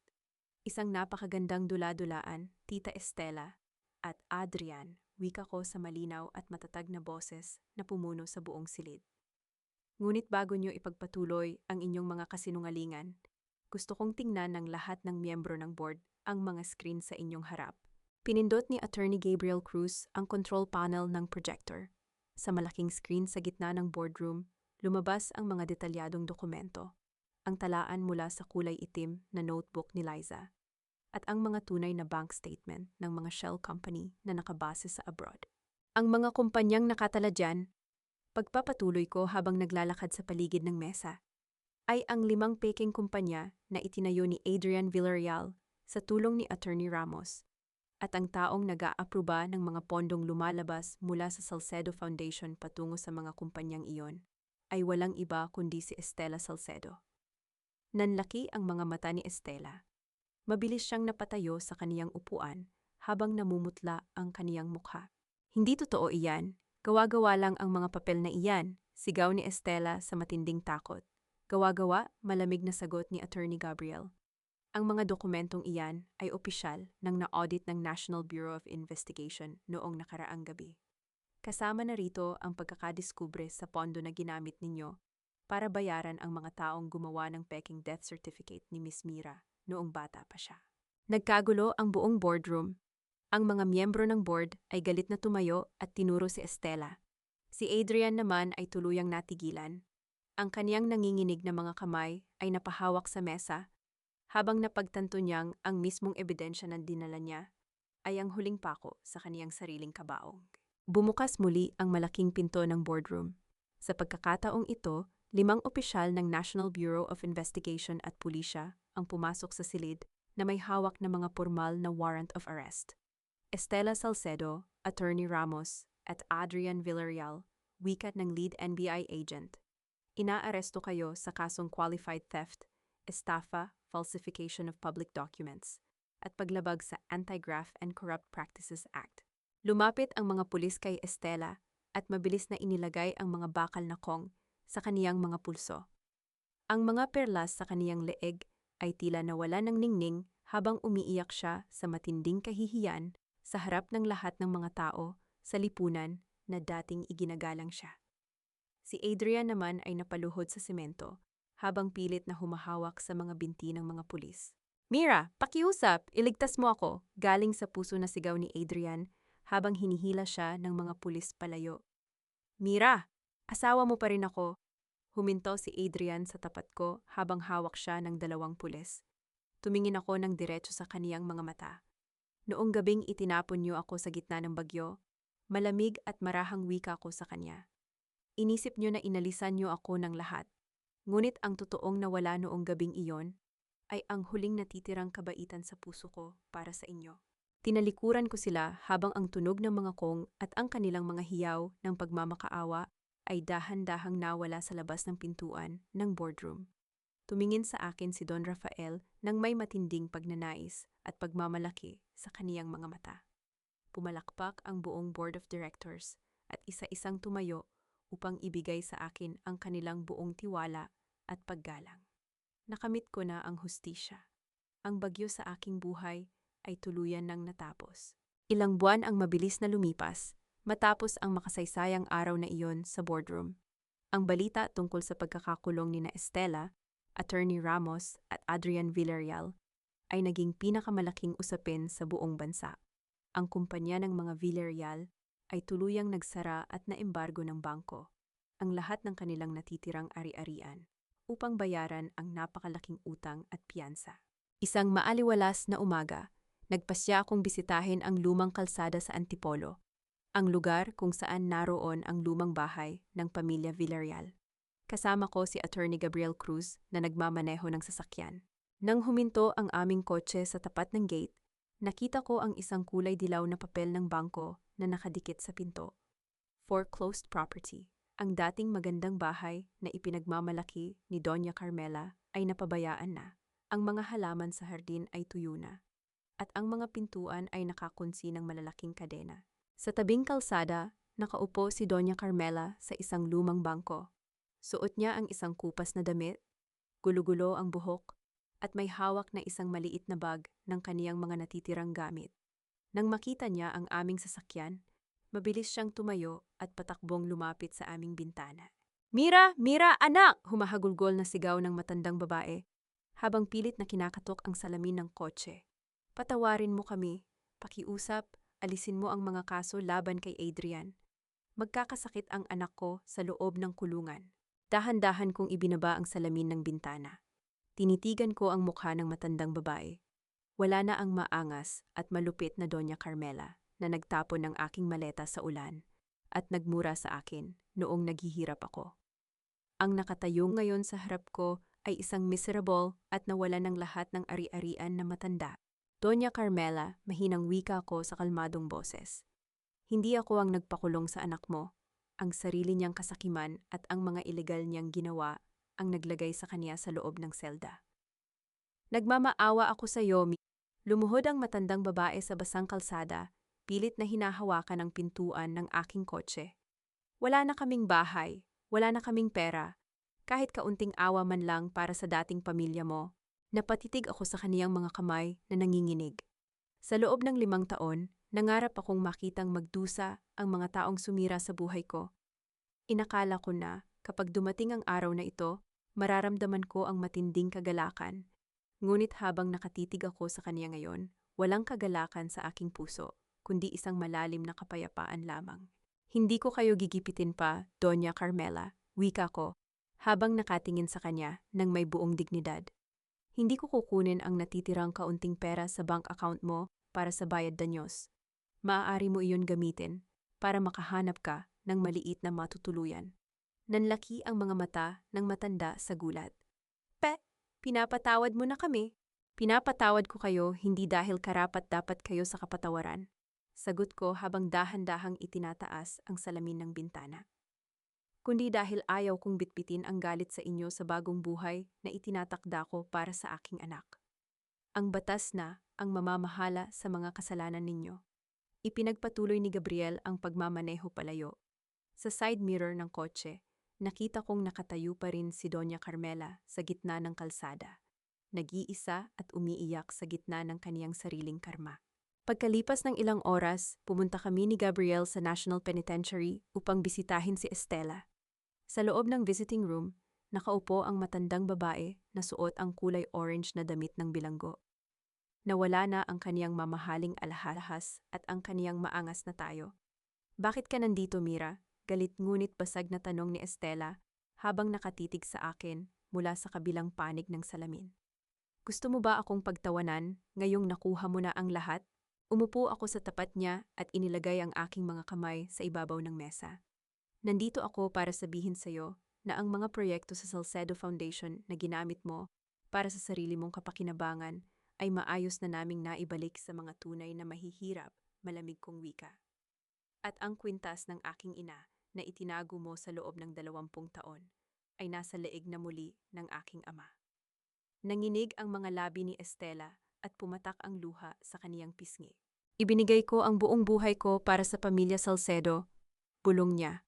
Isang napakagandang dula-dulaan, Tita Estela at Adrian, wika ko sa malinaw at matatag na boses na pumuno sa buong silid. Ngunit bago nyo ipagpatuloy ang inyong mga kasinungalingan, gusto kong tingnan ng lahat ng miyembro ng board ang mga screen sa inyong harap. Pinindot ni Attorney Gabriel Cruz ang control panel ng projector. Sa malaking screen sa gitna ng boardroom, lumabas ang mga detalyadong dokumento. Ang talaan mula sa kulay itim na notebook ni Liza at ang mga tunay na bank statement ng mga shell company na nakabase sa abroad. Ang mga kumpanyang nakatala dyan, pagpapatuloy ko habang naglalakad sa paligid ng mesa, ay ang 5 peking kumpanya na itinayo ni Adrian Villarreal sa tulong ni Attorney Ramos at ang taong nag-aapruba ng mga pondong lumalabas mula sa Salcedo Foundation patungo sa mga kumpanyang iyon ay walang iba kundi si Estela Salcedo. Nanlaki ang mga mata ni Estela. Mabilis siyang napatayo sa kaniyang upuan habang namumutla ang kaniyang mukha. Hindi totoo iyan. Gawa-gawa lang ang mga papel na iyan, sigaw ni Estela sa matinding takot. Gawa-gawa, malamig na sagot ni Attorney Gabriel. Ang mga dokumentong iyan ay opisyal nang na-audit ng National Bureau of Investigation noong nakaraang gabi. Kasama na rito ang pagkakadiskubre sa pondo na ginamit ninyo para bayaran ang mga taong gumawa ng peking death certificate ni Miss Mira noong bata pa siya. Nagkagulo ang buong boardroom. Ang mga miyembro ng board ay galit na tumayo at tinuro si Estela. Si Adrian naman ay tuluyang natigilan. Ang kaniyang nanginginig na mga kamay ay napahawak sa mesa habang napagtanto niyang ang mismong ebidensya na dinala niya ay ang huling pako sa kaniyang sariling kabaong. Bumukas muli ang malaking pinto ng boardroom. Sa pagkakataong ito, 5 opisyal ng National Bureau of Investigation at pulisya ang pumasok sa silid na may hawak na mga pormal na warrant of arrest. Estela Salcedo, Attorney Ramos, at Adrian Villarreal, wikat ng lead NBI agent. Inaaresto kayo sa kasong qualified theft, estafa, falsification of public documents, at paglabag sa Anti-Graft and Corrupt Practices Act. Lumapit ang mga pulis kay Estela at mabilis na inilagay ang mga bakal na kong sa kaniyang mga pulso. Ang mga perlas sa kaniyang leeg ay tila nawala ng ningning habang umiiyak siya sa matinding kahihiyan sa harap ng lahat ng mga tao sa lipunan na dating iginagalang siya. Si Adrian naman ay napaluhod sa semento habang pilit na humahawak sa mga binti ng mga pulis. "Mira, pakiusap, iligtas mo ako," galing sa puso na sigaw ni Adrian habang hinihila siya ng mga pulis palayo. "Mira, asawa mo pa rin ako," huminto si Adrian sa tapat ko habang hawak siya ng 2 pulis. Tumingin ako ng diretso sa kaniyang mga mata. "Noong gabing itinapon niyo ako sa gitna ng bagyo, malamig at marahang wika ko sa kanya. Inisip niyo na inalisan niyo ako ng lahat. Ngunit ang totoong nawala noong gabing iyon ay ang huling natitirang kabaitan sa puso ko para sa inyo." Tinalikuran ko sila habang ang tunog ng mga kong at ang kanilang mga hiyaw ng pagmamakaawa ay dahan-dahang nawala sa labas ng pintuan ng boardroom. Tumingin sa akin si Don Rafael nang may matinding pagnanais at pagmamalaki sa kaniyang mga mata. Pumalakpak ang buong board of directors at isa-isang tumayo upang ibigay sa akin ang kanilang buong tiwala at paggalang. Nakamit ko na ang hustisya. Ang bagyo sa aking buhay ay tuluyan nang natapos. Ilang buwan ang mabilis na lumipas matapos ang makasaysayang araw na iyon sa boardroom. Ang balita tungkol sa pagkakakulong ni Estela, Attorney Ramos at Adrian Villarreal ay naging pinakamalaking usapin sa buong bansa. Ang kumpanya ng mga Villarreal ay tuluyang nagsara at naembargo ng bangko ang lahat ng kanilang natitirang ari-arian upang bayaran ang napakalaking utang at piyansa. Isang maaliwalas na umaga, nagpasya akong bisitahin ang lumang kalsada sa Antipolo, ang lugar kung saan naroon ang lumang bahay ng pamilya Villarreal. Kasama ko si Attorney Gabriel Cruz na nagmamaneho ng sasakyan. Nang huminto ang aming kotse sa tapat ng gate, nakita ko ang isang kulay dilaw na papel ng bangko na nakadikit sa pinto. Foreclosed property. Ang dating magandang bahay na ipinagmamalaki ni Doña Carmela ay napabayaan na. Ang mga halaman sa hardin ay tuyo na. At ang mga pintuan ay nakakunsi ng malalaking kadena. Sa tabing kalsada, nakaupo si Doña Carmela sa isang lumang bangko. Suot niya ang isang kupas na damit, gulo-gulo ang buhok, at may hawak na isang maliit na bag ng kaniyang mga natitirang gamit. Nang makita niya ang aming sasakyan, mabilis siyang tumayo at patakbong lumapit sa aming bintana. "Mira! Mira, anak!" humahagulgol na sigaw ng matandang babae, habang pilit na kinakatok ang salamin ng kotse. "Patawarin mo kami. Pakiusap, alisin mo ang mga kaso laban kay Adrian. Magkakasakit ang anak ko sa loob ng kulungan." Dahan-dahan kong ibinaba ang salamin ng bintana. Tinitigan ko ang mukha ng matandang babae. Wala na ang maangas at malupit na Doña Carmela na nagtapon ng aking maleta sa ulan at nagmura sa akin noong naghihirap ako. Ang nakatayo ngayon sa harap ko ay isang miserable at nawalan ng lahat ng ari-arian na matanda. "Doña Carmela," mahinang wika ko sa kalmadong boses. "Hindi ako ang nagpakulong sa anak mo. Ang sarili niyang kasakiman at ang mga ilegal niyang ginawa ang naglagay sa kanya sa loob ng selda." "Nagmamaawa ako sa iyo." Lumuhod ang matandang babae sa basang kalsada, pilit na hinahawakan ang pintuan ng aking kotse. "Wala na kaming bahay, wala na kaming pera, kahit kaunting awa man lang para sa dating pamilya mo." Napatitig ako sa kaniyang mga kamay na nanginginig. Sa loob ng 5 taon, nangarap akong makitang magdusa ang mga taong sumira sa buhay ko. Inakala ko na, kapag dumating ang araw na ito, mararamdaman ko ang matinding kagalakan. Ngunit habang nakatitig ako sa kaniya ngayon, walang kagalakan sa aking puso, kundi isang malalim na kapayapaan lamang. "Hindi ko kayo gigipitin pa, Doña Carmela," wika ko, habang nakatingin sa kanya ng may buong dignidad. "Hindi ko kukunin ang natitirang kaunting pera sa bank account mo para sa bayad danyos. Maaari mo iyon gamitin para makahanap ka ng maliit na matutuluyan." Nanlaki ang mga mata ng matanda sa gulat. Pinapatawad mo na kami." "Pinapatawad ko kayo hindi dahil karapat-dapat kayo sa kapatawaran," sagot ko habang dahan-dahang itinataas ang salamin ng bintana. "Kundi dahil ayaw kong bitbitin ang galit sa inyo sa bagong buhay na itinatakda ko para sa aking anak. Ang batas na ang mamamahala sa mga kasalanan ninyo." Ipinagpatuloy ni Gabriel ang pagmamaneho palayo. Sa side mirror ng kotse, nakita kong nakatayo pa rin si Doña Carmela sa gitna ng kalsada, nag-iisa at umiiyak sa gitna ng kaniyang sariling karma. Pagkalipas ng ilang oras, pumunta kami ni Gabriel sa National Penitentiary upang bisitahin si Estela. Sa loob ng visiting room, nakaupo ang matandang babae na suot ang kulay orange na damit ng bilanggo. Nawala na ang kaniyang mamahaling alahas at ang kaniyang maangas na tayo. "Bakit ka nandito, Mira?" Galit ngunit basag na tanong ni Estela habang nakatitig sa akin mula sa kabilang panig ng salamin. "Gusto mo ba akong pagtawanan ngayong nakuha mo na ang lahat?" Umupo ako sa tapat niya at inilagay ang aking mga kamay sa ibabaw ng mesa. "Nandito ako para sabihin sa iyo na ang mga proyekto sa Salcedo Foundation na ginamit mo para sa sarili mong kapakinabangan ay maayos na naming naibalik sa mga tunay na mahihirap," malamig kong wika. "At ang kwintas ng aking ina na itinago mo sa loob ng 20 taon ay nasa leeg na muli ng aking ama." Nanginig ang mga labi ni Estela at pumatak ang luha sa kaniyang pisngi. "Ibinigay ko ang buong buhay ko para sa pamilya Salcedo," bulong niya.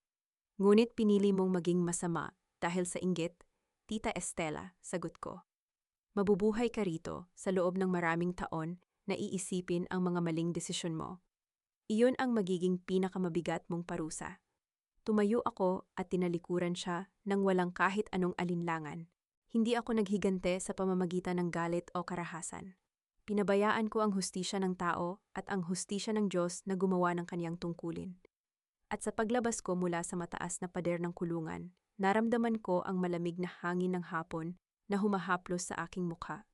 "Ngunit pinili mong maging masama dahil sa inggit, Tita Estela," sagot ko. "Mabubuhay ka rito sa loob ng maraming taon na iisipin ang mga maling desisyon mo. Iyon ang magiging pinakamabigat mong parusa." Tumayo ako at tinalikuran siya nang walang kahit anong alinlangan. Hindi ako naghigante sa pamamagitan ng galit o karahasan. Pinabayaan ko ang hustisya ng tao at ang hustisya ng Diyos na gumawa ng kaniyang tungkulin. At sa paglabas ko mula sa mataas na pader ng kulungan, naramdaman ko ang malamig na hangin ng hapon na humahaplos sa aking mukha.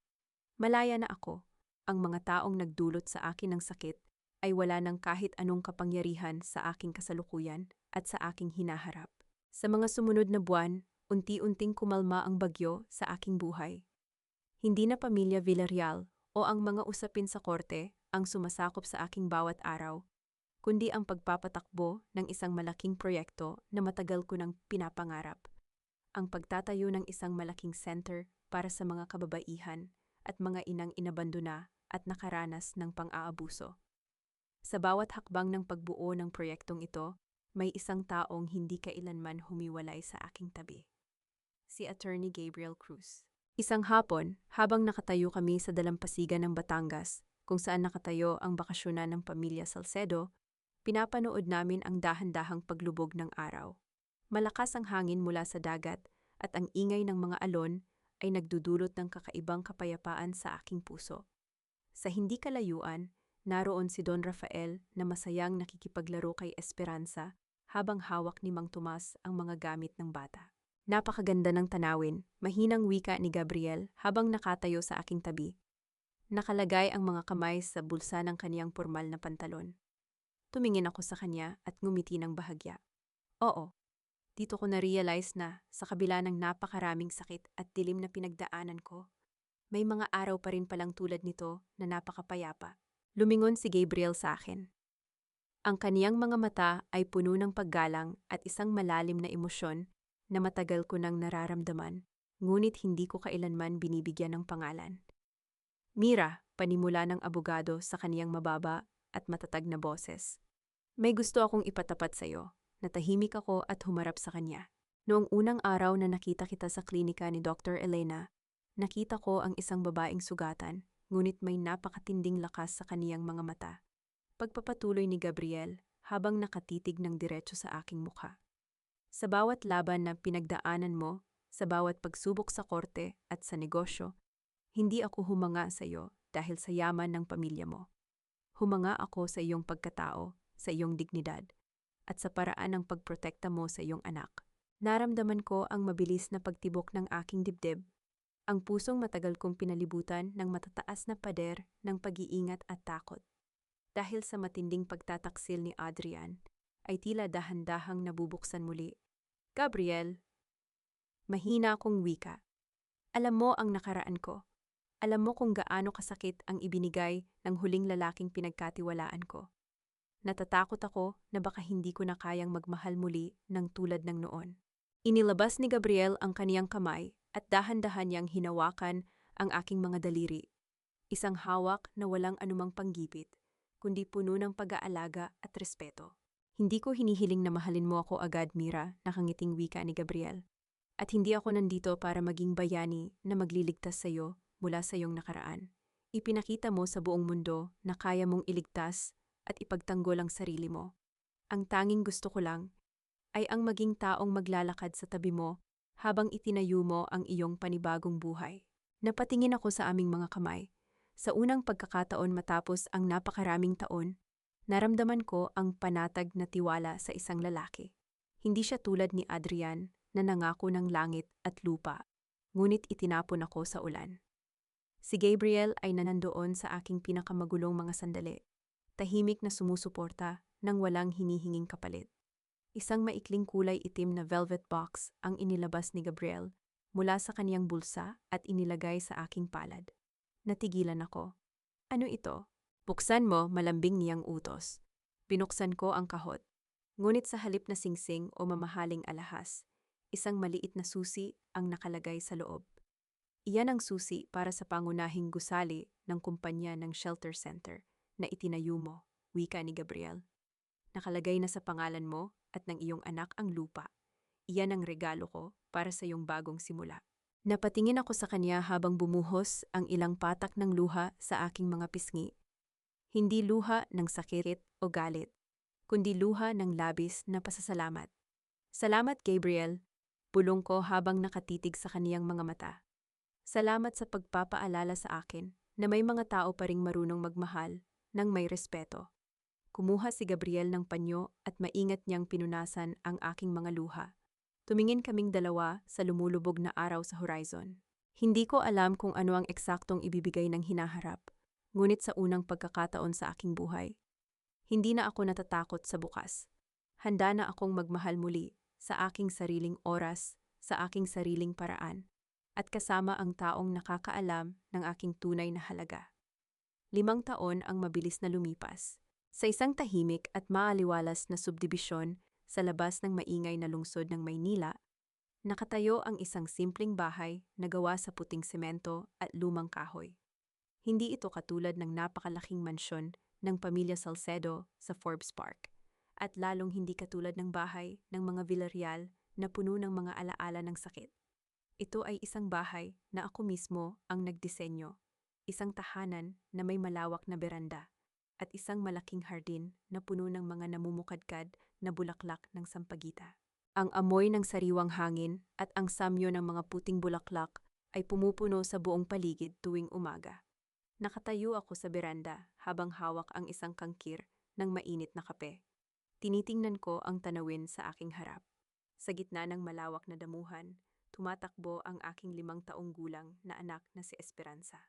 Malaya na ako. Ang mga taong nagdulot sa akin ng sakit ay wala ng kahit anong kapangyarihan sa aking kasalukuyan at sa aking hinaharap. Sa mga sumunod na buwan, unti-unting kumalma ang bagyo sa aking buhay. Hindi na pamilya Villarreal o ang mga usapin sa korte ang sumasakop sa aking bawat araw, kundi ang pagpapatakbo ng isang malaking proyekto na matagal ko nang pinapangarap. Ang pagtatayo ng isang malaking center para sa mga kababaihan at mga inang inabandona at nakaranas ng pang-aabuso. Sa bawat hakbang ng pagbuo ng proyektong ito, may isang taong hindi kailanman humiwalay sa aking tabi. Si Attorney Gabriel Cruz. Isang hapon, habang nakatayo kami sa dalampasigan ng Batangas, kung saan nakatayo ang bakasyonan ng pamilya Salcedo, pinapanood namin ang dahan-dahang paglubog ng araw. Malakas ang hangin mula sa dagat at ang ingay ng mga alon ay nagdudulot ng kakaibang kapayapaan sa aking puso. Sa hindi kalayuan, naroon si Don Rafael na masayang nakikipaglaro kay Esperanza habang hawak ni Mang Tomas ang mga gamit ng bata. Napakaganda ng tanawin, mahinang wika ni Gabriel habang nakatayo sa aking tabi. Nakalagay ang mga kamay sa bulsa ng kaniyang pormal na pantalon. Tumingin ako sa kanya at ngumiti ng bahagya. Oo, dito ko na-realize na sa kabila ng napakaraming sakit at dilim na pinagdaanan ko, may mga araw pa rin palang tulad nito na napakapayapa. Lumingon si Gabriel sa akin. Ang kaniyang mga mata ay puno ng paggalang at isang malalim na emosyon na matagal ko nang nararamdaman, ngunit hindi ko kailanman binibigyan ng pangalan. Mira, panimula ng abogado sa kaniyang mababa at matatag na boses. May gusto akong ipatapat sa iyo. Natahimik ako at humarap sa kanya. Noong unang araw na nakita kita sa klinika ni Dr. Elena, nakita ko ang isang babaeng sugatan, ngunit may napakatinding lakas sa kaniyang mga mata. Pagpapatuloy ni Gabriel habang nakatitig ng diretso sa aking mukha. Sa bawat laban na pinagdaanan mo, sa bawat pagsubok sa korte at sa negosyo, hindi ako humanga sa iyo dahil sa yaman ng pamilya mo. Humanga ako sa iyong pagkatao, sa iyong dignidad, at sa paraan ng pagprotekta mo sa iyong anak. Naramdaman ko ang mabilis na pagtibok ng aking dibdib, ang pusong matagal kong pinalibutan ng matataas na pader ng pag-iingat at takot. Dahil sa matinding pagtataksil ni Adrian, ay tila dahan-dahang nabubuksan muli. Gabriel, mahina akong wika. Alam mo ang nakaraan ko. Alam mo kung gaano kasakit ang ibinigay ng huling lalaking pinagkatiwalaan ko. Natatakot ako na baka hindi ko na kayang magmahal muli ng tulad ng noon. Inilabas ni Gabriel ang kaniyang kamay at dahan-dahan niyang hinawakan ang aking mga daliri. Isang hawak na walang anumang panggipit, kundi puno ng pag-aalaga at respeto. Hindi ko hinihiling na mahalin mo ako agad, Mira, nakangiting wika ni Gabriel. At hindi ako nandito para maging bayani na magliligtas sa iyo mula sa iyong nakaraan. Ipinakita mo sa buong mundo na kaya mong iligtas at ipagtanggol ang sarili mo. Ang tanging gusto ko lang ay ang maging taong maglalakad sa tabi mo habang itinayo mo ang iyong panibagong buhay. Napatingin ako sa aming mga kamay. Sa unang pagkakataon matapos ang napakaraming taon, naramdaman ko ang panatag na tiwala sa isang lalaki. Hindi siya tulad ni Adrian na nangako ng langit at lupa, ngunit itinapon ako sa ulan. Si Gabriel ay nanandoon sa aking pinakamagulong mga sandali, tahimik na sumusuporta nang walang hinihinging kapalit. Isang maikling kulay itim na velvet box ang inilabas ni Gabriel mula sa kaniyang bulsa at inilagay sa aking palad. Natigilan ako. Ano ito? Buksan mo, malambing niyang utos. Binuksan ko ang kahot. Ngunit sa halip na singsing o mamahaling alahas, isang maliit na susi ang nakalagay sa loob. Iyan ang susi para sa pangunahing gusali ng kumpanya ng shelter center na itinayo mo, wika ni Gabriel. Nakalagay na sa pangalan mo at ng iyong anak ang lupa. Iyan ang regalo ko para sa iyong bagong simula. Napatingin ako sa kanya habang bumuhos ang ilang patak ng luha sa aking mga pisngi. Hindi luha ng sakit o galit, kundi luha ng labis na pasasalamat. Salamat, Gabriel, bulong ko habang nakatitig sa kaniyang mga mata. Salamat sa pagpapaalala sa akin na may mga tao pa ring marunong magmahal ng may respeto. Kumuha si Gabriel ng panyo at maingat niyang pinunasan ang aking mga luha. Tumingin kaming dalawa sa lumulubog na araw sa horizon. Hindi ko alam kung ano ang eksaktong ibibigay ng hinaharap, ngunit sa unang pagkakataon sa aking buhay, hindi na ako natatakot sa bukas. Handa na akong magmahal muli sa aking sariling oras, sa aking sariling paraan, at kasama ang taong nakakaalam ng aking tunay na halaga. 5 taon ang mabilis na lumipas. Sa isang tahimik at maaliwalas na subdibisyon sa labas ng maingay na lungsod ng Maynila, nakatayo ang isang simpleng bahay na gawa sa puting semento at lumang kahoy. Hindi ito katulad ng napakalaking mansyon ng pamilya Salcedo sa Forbes Park, at lalong hindi katulad ng bahay ng mga Villarreal na puno ng mga alaala ng sakit. Ito ay isang bahay na ako mismo ang nagdisenyo, isang tahanan na may malawak na beranda, at isang malaking hardin na puno ng mga namumukadkad na bulaklak ng sampagita. Ang amoy ng sariwang hangin at ang samyo ng mga puting bulaklak ay pumupuno sa buong paligid tuwing umaga. Nakatayo ako sa beranda habang hawak ang isang kangkir ng mainit na kape. Tinitingnan ko ang tanawin sa aking harap. Sa gitna ng malawak na damuhan, tumatakbo ang aking 5 taong gulang na anak na si Esperanza.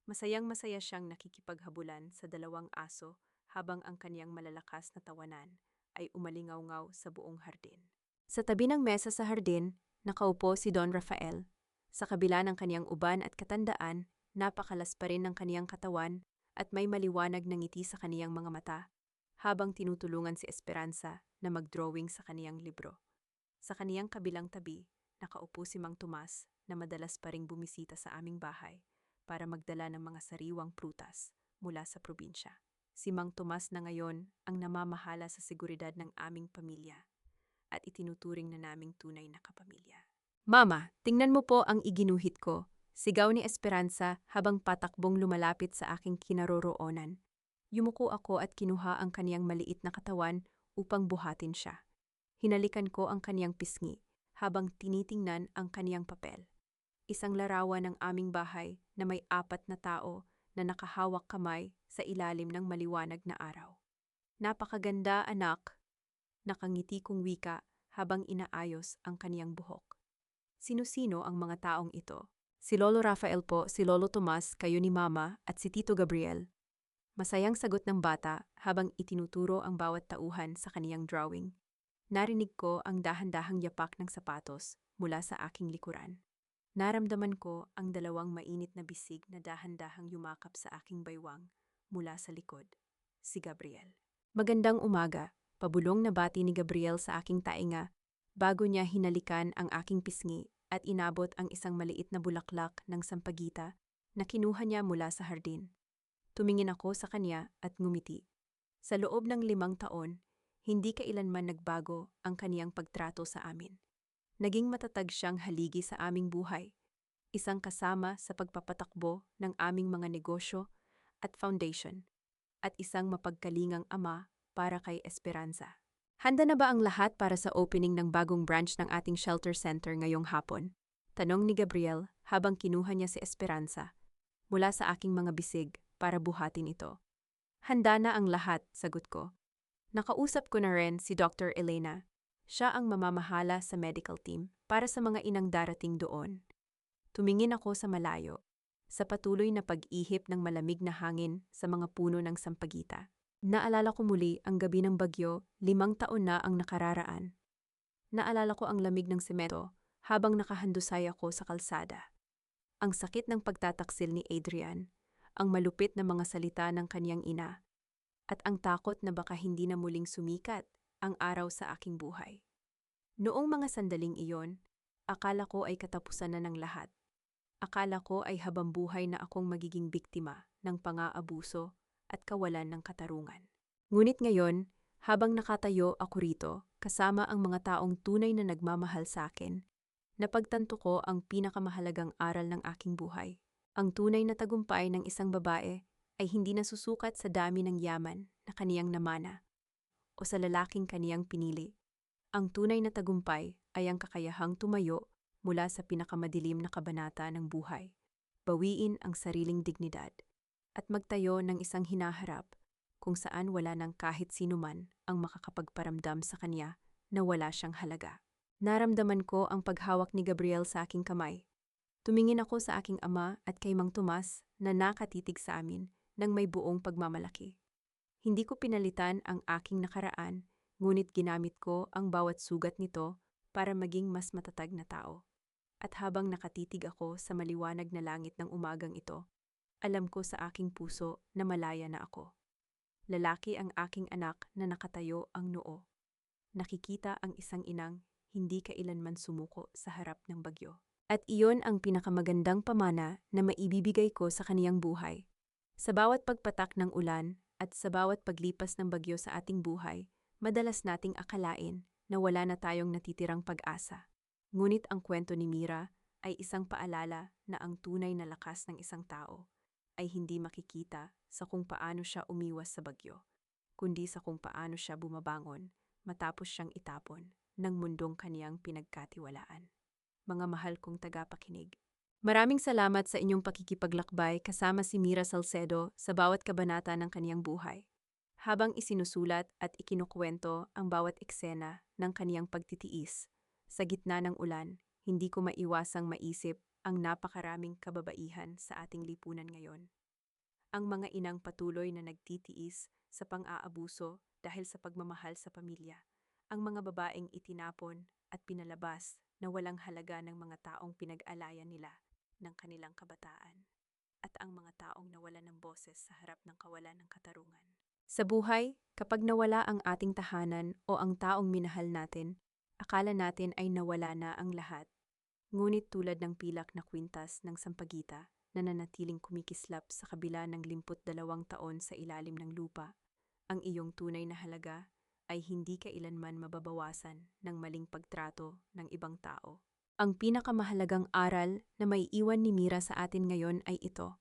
Masayang-masaya siyang nakikipaghabulan sa 2 aso habang ang kaniyang malalakas na tawanan ay umalingaw-ngaw sa buong hardin. Sa tabi ng mesa sa hardin, nakaupo si Don Rafael. Sa kabila ng kaniyang uban at katandaan, napakalas pa rin ng kaniyang katawan at may maliwanag na ngiti sa kaniyang mga mata, habang tinutulungan si Esperanza na mag-drawing sa kaniyang libro. Sa kaniyang kabilang tabi, nakaupo si Mang Tomas na madalas pa ring bumisita sa aming bahay para magdala ng mga sariwang prutas mula sa probinsya. Si Mang Tomas na ngayon ang namamahala sa seguridad ng aming pamilya at itinuturing na naming tunay na kapamilya. Mama, tingnan mo po ang iginuhit ko, sigaw ni Esperanza habang patakbong lumalapit sa aking kinaroroonan. Yumuko ako at kinuha ang kaniyang maliit na katawan upang buhatin siya. Hinalikan ko ang kaniyang pisngi habang tinitingnan ang kaniyang papel. Isang larawan ng aming bahay na may 4 na tao na nakahawak kamay sa ilalim ng maliwanag na araw. Napakaganda, anak, nakangiti kong wika habang inaayos ang kaniyang buhok. Sino-sino ang mga taong ito? Si Lolo Rafael po, si Lolo Tomas, kayo ni Mama, at si Tito Gabriel. Masayang sagot ng bata habang itinuturo ang bawat tauhan sa kaniyang drawing. Narinig ko ang dahan-dahang yapak ng sapatos mula sa aking likuran. Naramdaman ko ang 2 mainit na bisig na dahan-dahang yumakap sa aking baywang mula sa likod. Si Gabriel. Magandang umaga, pabulong na bati ni Gabriel sa aking tainga bago niya hinalikan ang aking pisngi at inabot ang isang maliit na bulaklak ng sampagita na kinuha niya mula sa hardin. Tumingin ako sa kanya at ngumiti. Sa loob ng 5 taon, hindi kailanman nagbago ang kaniyang pagtrato sa amin. Naging matatag siyang haligi sa aming buhay, isang kasama sa pagpapatakbo ng aming mga negosyo at foundation, at isang mapagkalingang ama para kay Esperanza. Handa na ba ang lahat para sa opening ng bagong branch ng ating shelter center ngayong hapon? Tanong ni Gabriel habang kinuha niya si Esperanza mula sa aking mga bisig para buhatin ito. Handa na ang lahat, sagot ko. Nakausap ko na rin si Dr. Elena. Siya ang mamamahala sa medical team para sa mga inang darating doon. Tumingin ako sa malayo, sa patuloy na pag-ihip ng malamig na hangin sa mga puno ng sampagita. Naalala ko muli ang gabi ng bagyo, 5 taon na ang nakararaan. Naalala ko ang lamig ng semento habang nakahandusay ako sa kalsada. Ang sakit ng pagtataksil ni Adrian, ang malupit na mga salita ng kaniyang ina, at ang takot na baka hindi na muling sumikat ang araw sa aking buhay. Noong mga sandaling iyon, akala ko ay katapusan na ng lahat. Akala ko ay habambuhay na akong magiging biktima ng pang-aabuso at kawalan ng katarungan. Ngunit ngayon, habang nakatayo ako rito, kasama ang mga taong tunay na nagmamahal sa akin, napagtanto ko ang pinakamahalagang aral ng aking buhay. Ang tunay na tagumpay ng isang babae ay hindi nasusukat sa dami ng yaman na kaniyang namana o sa lalaking kaniyang pinili. Ang tunay na tagumpay ay ang kakayahang tumayo mula sa pinakamadilim na kabanata ng buhay, bawiin ang sariling dignidad, at magtayo ng isang hinaharap kung saan wala ng kahit sinuman ang makakapagparamdam sa kanya na wala siyang halaga. Naramdaman ko ang paghawak ni Gabriel sa aking kamay. Tumingin ako sa aking ama at kay Mang Tomas na nakatitig sa amin ng may buong pagmamalaki. Hindi ko pinalitan ang aking nakaraan, ngunit ginamit ko ang bawat sugat nito para maging mas matatag na tao. At habang nakatitig ako sa maliwanag na langit ng umagang ito, alam ko sa aking puso na malaya na ako. Lalaki ang aking anak na nakatayo ang noo. Nakikita ang isang inang hindi kailanman sumuko sa harap ng bagyo. At iyon ang pinakamagandang pamana na maibibigay ko sa kaniyang buhay. Sa bawat pagpatak ng ulan at sa bawat paglipas ng bagyo sa ating buhay, madalas nating akalain na wala na tayong natitirang pag-asa. Ngunit ang kwento ni Mira ay isang paalala na ang tunay na lakas ng isang tao ay hindi makikita sa kung paano siya umiwas sa bagyo, kundi sa kung paano siya bumabangon matapos siyang itapon ng mundong kaniyang pinagkatiwalaan. Mga mahal kong tagapakinig, maraming salamat sa inyong pakikipaglakbay kasama si Mira Salcedo sa bawat kabanata ng kaniyang buhay. Habang isinusulat at ikinukwento ang bawat eksena ng kaniyang pagtitiis, sa gitna ng ulan, hindi ko maiwasang maisip ang napakaraming kababaihan sa ating lipunan ngayon. Ang mga inang patuloy na nagtitiis sa pang-aabuso dahil sa pagmamahal sa pamilya. Ang mga babaeng itinapon at pinalabas na walang halaga ng mga taong pinag-alayan nila ng kanilang kabataan. At ang mga taong nawalan ng boses sa harap ng kawalan ng katarungan. Sa buhay, kapag nawala ang ating tahanan o ang taong minahal natin, akala natin ay nawala na ang lahat. Ngunit tulad ng pilak na kwintas ng Sampaguita na nanatiling kumikislap sa kabila ng 52 taon sa ilalim ng lupa, ang iyong tunay na halaga ay hindi kailanman mababawasan ng maling pagtrato ng ibang tao. Ang pinakamahalagang aral na maiiwan ni Mira sa atin ngayon ay ito.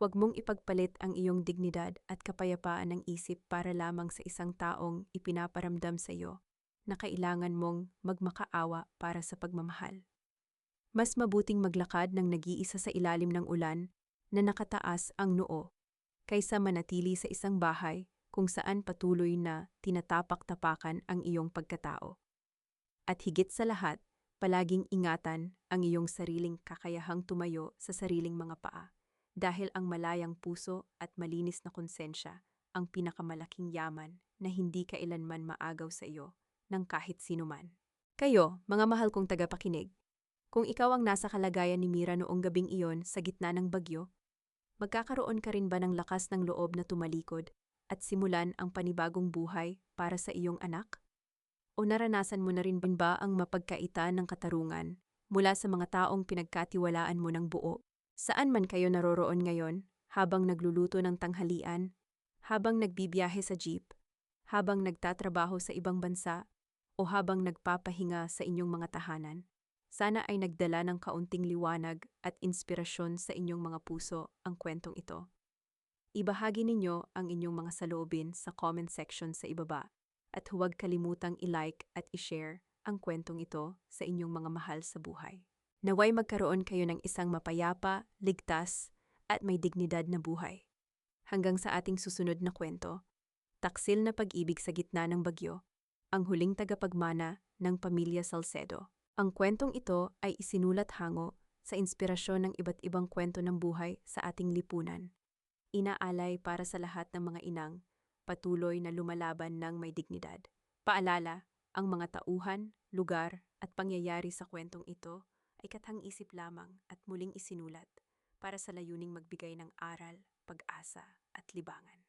Huwag mong ipagpalit ang iyong dignidad at kapayapaan ng isip para lamang sa isang taong ipinaparamdam sa iyo na kailangan mong magmakaawa para sa pagmamahal. Mas mabuting maglakad ng nag-iisa sa ilalim ng ulan na nakataas ang noo kaysa manatili sa isang bahay kung saan patuloy na tinatapak-tapakan ang iyong pagkatao. At higit sa lahat, palaging ingatan ang iyong sariling kakayahang tumayo sa sariling mga paa. Dahil ang malayang puso at malinis na konsensya ang pinakamalaking yaman na hindi kailanman maagaw sa iyo ng kahit sinuman. Kayo, mga mahal kong tagapakinig, kung ikaw ang nasa kalagayan ni Mira noong gabing iyon sa gitna ng bagyo, magkakaroon ka rin ba ng lakas ng loob na tumalikod at simulan ang panibagong buhay para sa iyong anak? O naranasan mo na rin ba ang mapagkaitan ng katarungan mula sa mga taong pinagkatiwalaan mo ng buo? Saan man kayo naroroon ngayon, habang nagluluto ng tanghalian, habang nagbibiyahe sa jeep, habang nagtatrabaho sa ibang bansa, o habang nagpapahinga sa inyong mga tahanan, sana ay nagdala ng kaunting liwanag at inspirasyon sa inyong mga puso ang kwentong ito. Ibahagi ninyo ang inyong mga saloobin sa comment section sa ibaba at huwag kalimutang i-like at i-share ang kwentong ito sa inyong mga mahal sa buhay. Naway magkaroon kayo ng isang mapayapa, ligtas, at may dignidad na buhay. Hanggang sa ating susunod na kwento, Taksil na Pag-ibig sa Gitna ng Bagyo, ang huling tagapagmana ng pamilya Salcedo. Ang kwentong ito ay isinulat hango sa inspirasyon ng iba't ibang kwento ng buhay sa ating lipunan. Inaalay para sa lahat ng mga inang patuloy na lumalaban ng may dignidad. Paalala, ang mga tauhan, lugar, at pangyayari sa kwentong ito ay kathang-isip lamang at muling isinulat para sa layuning magbigay ng aral, pag-asa at libangan.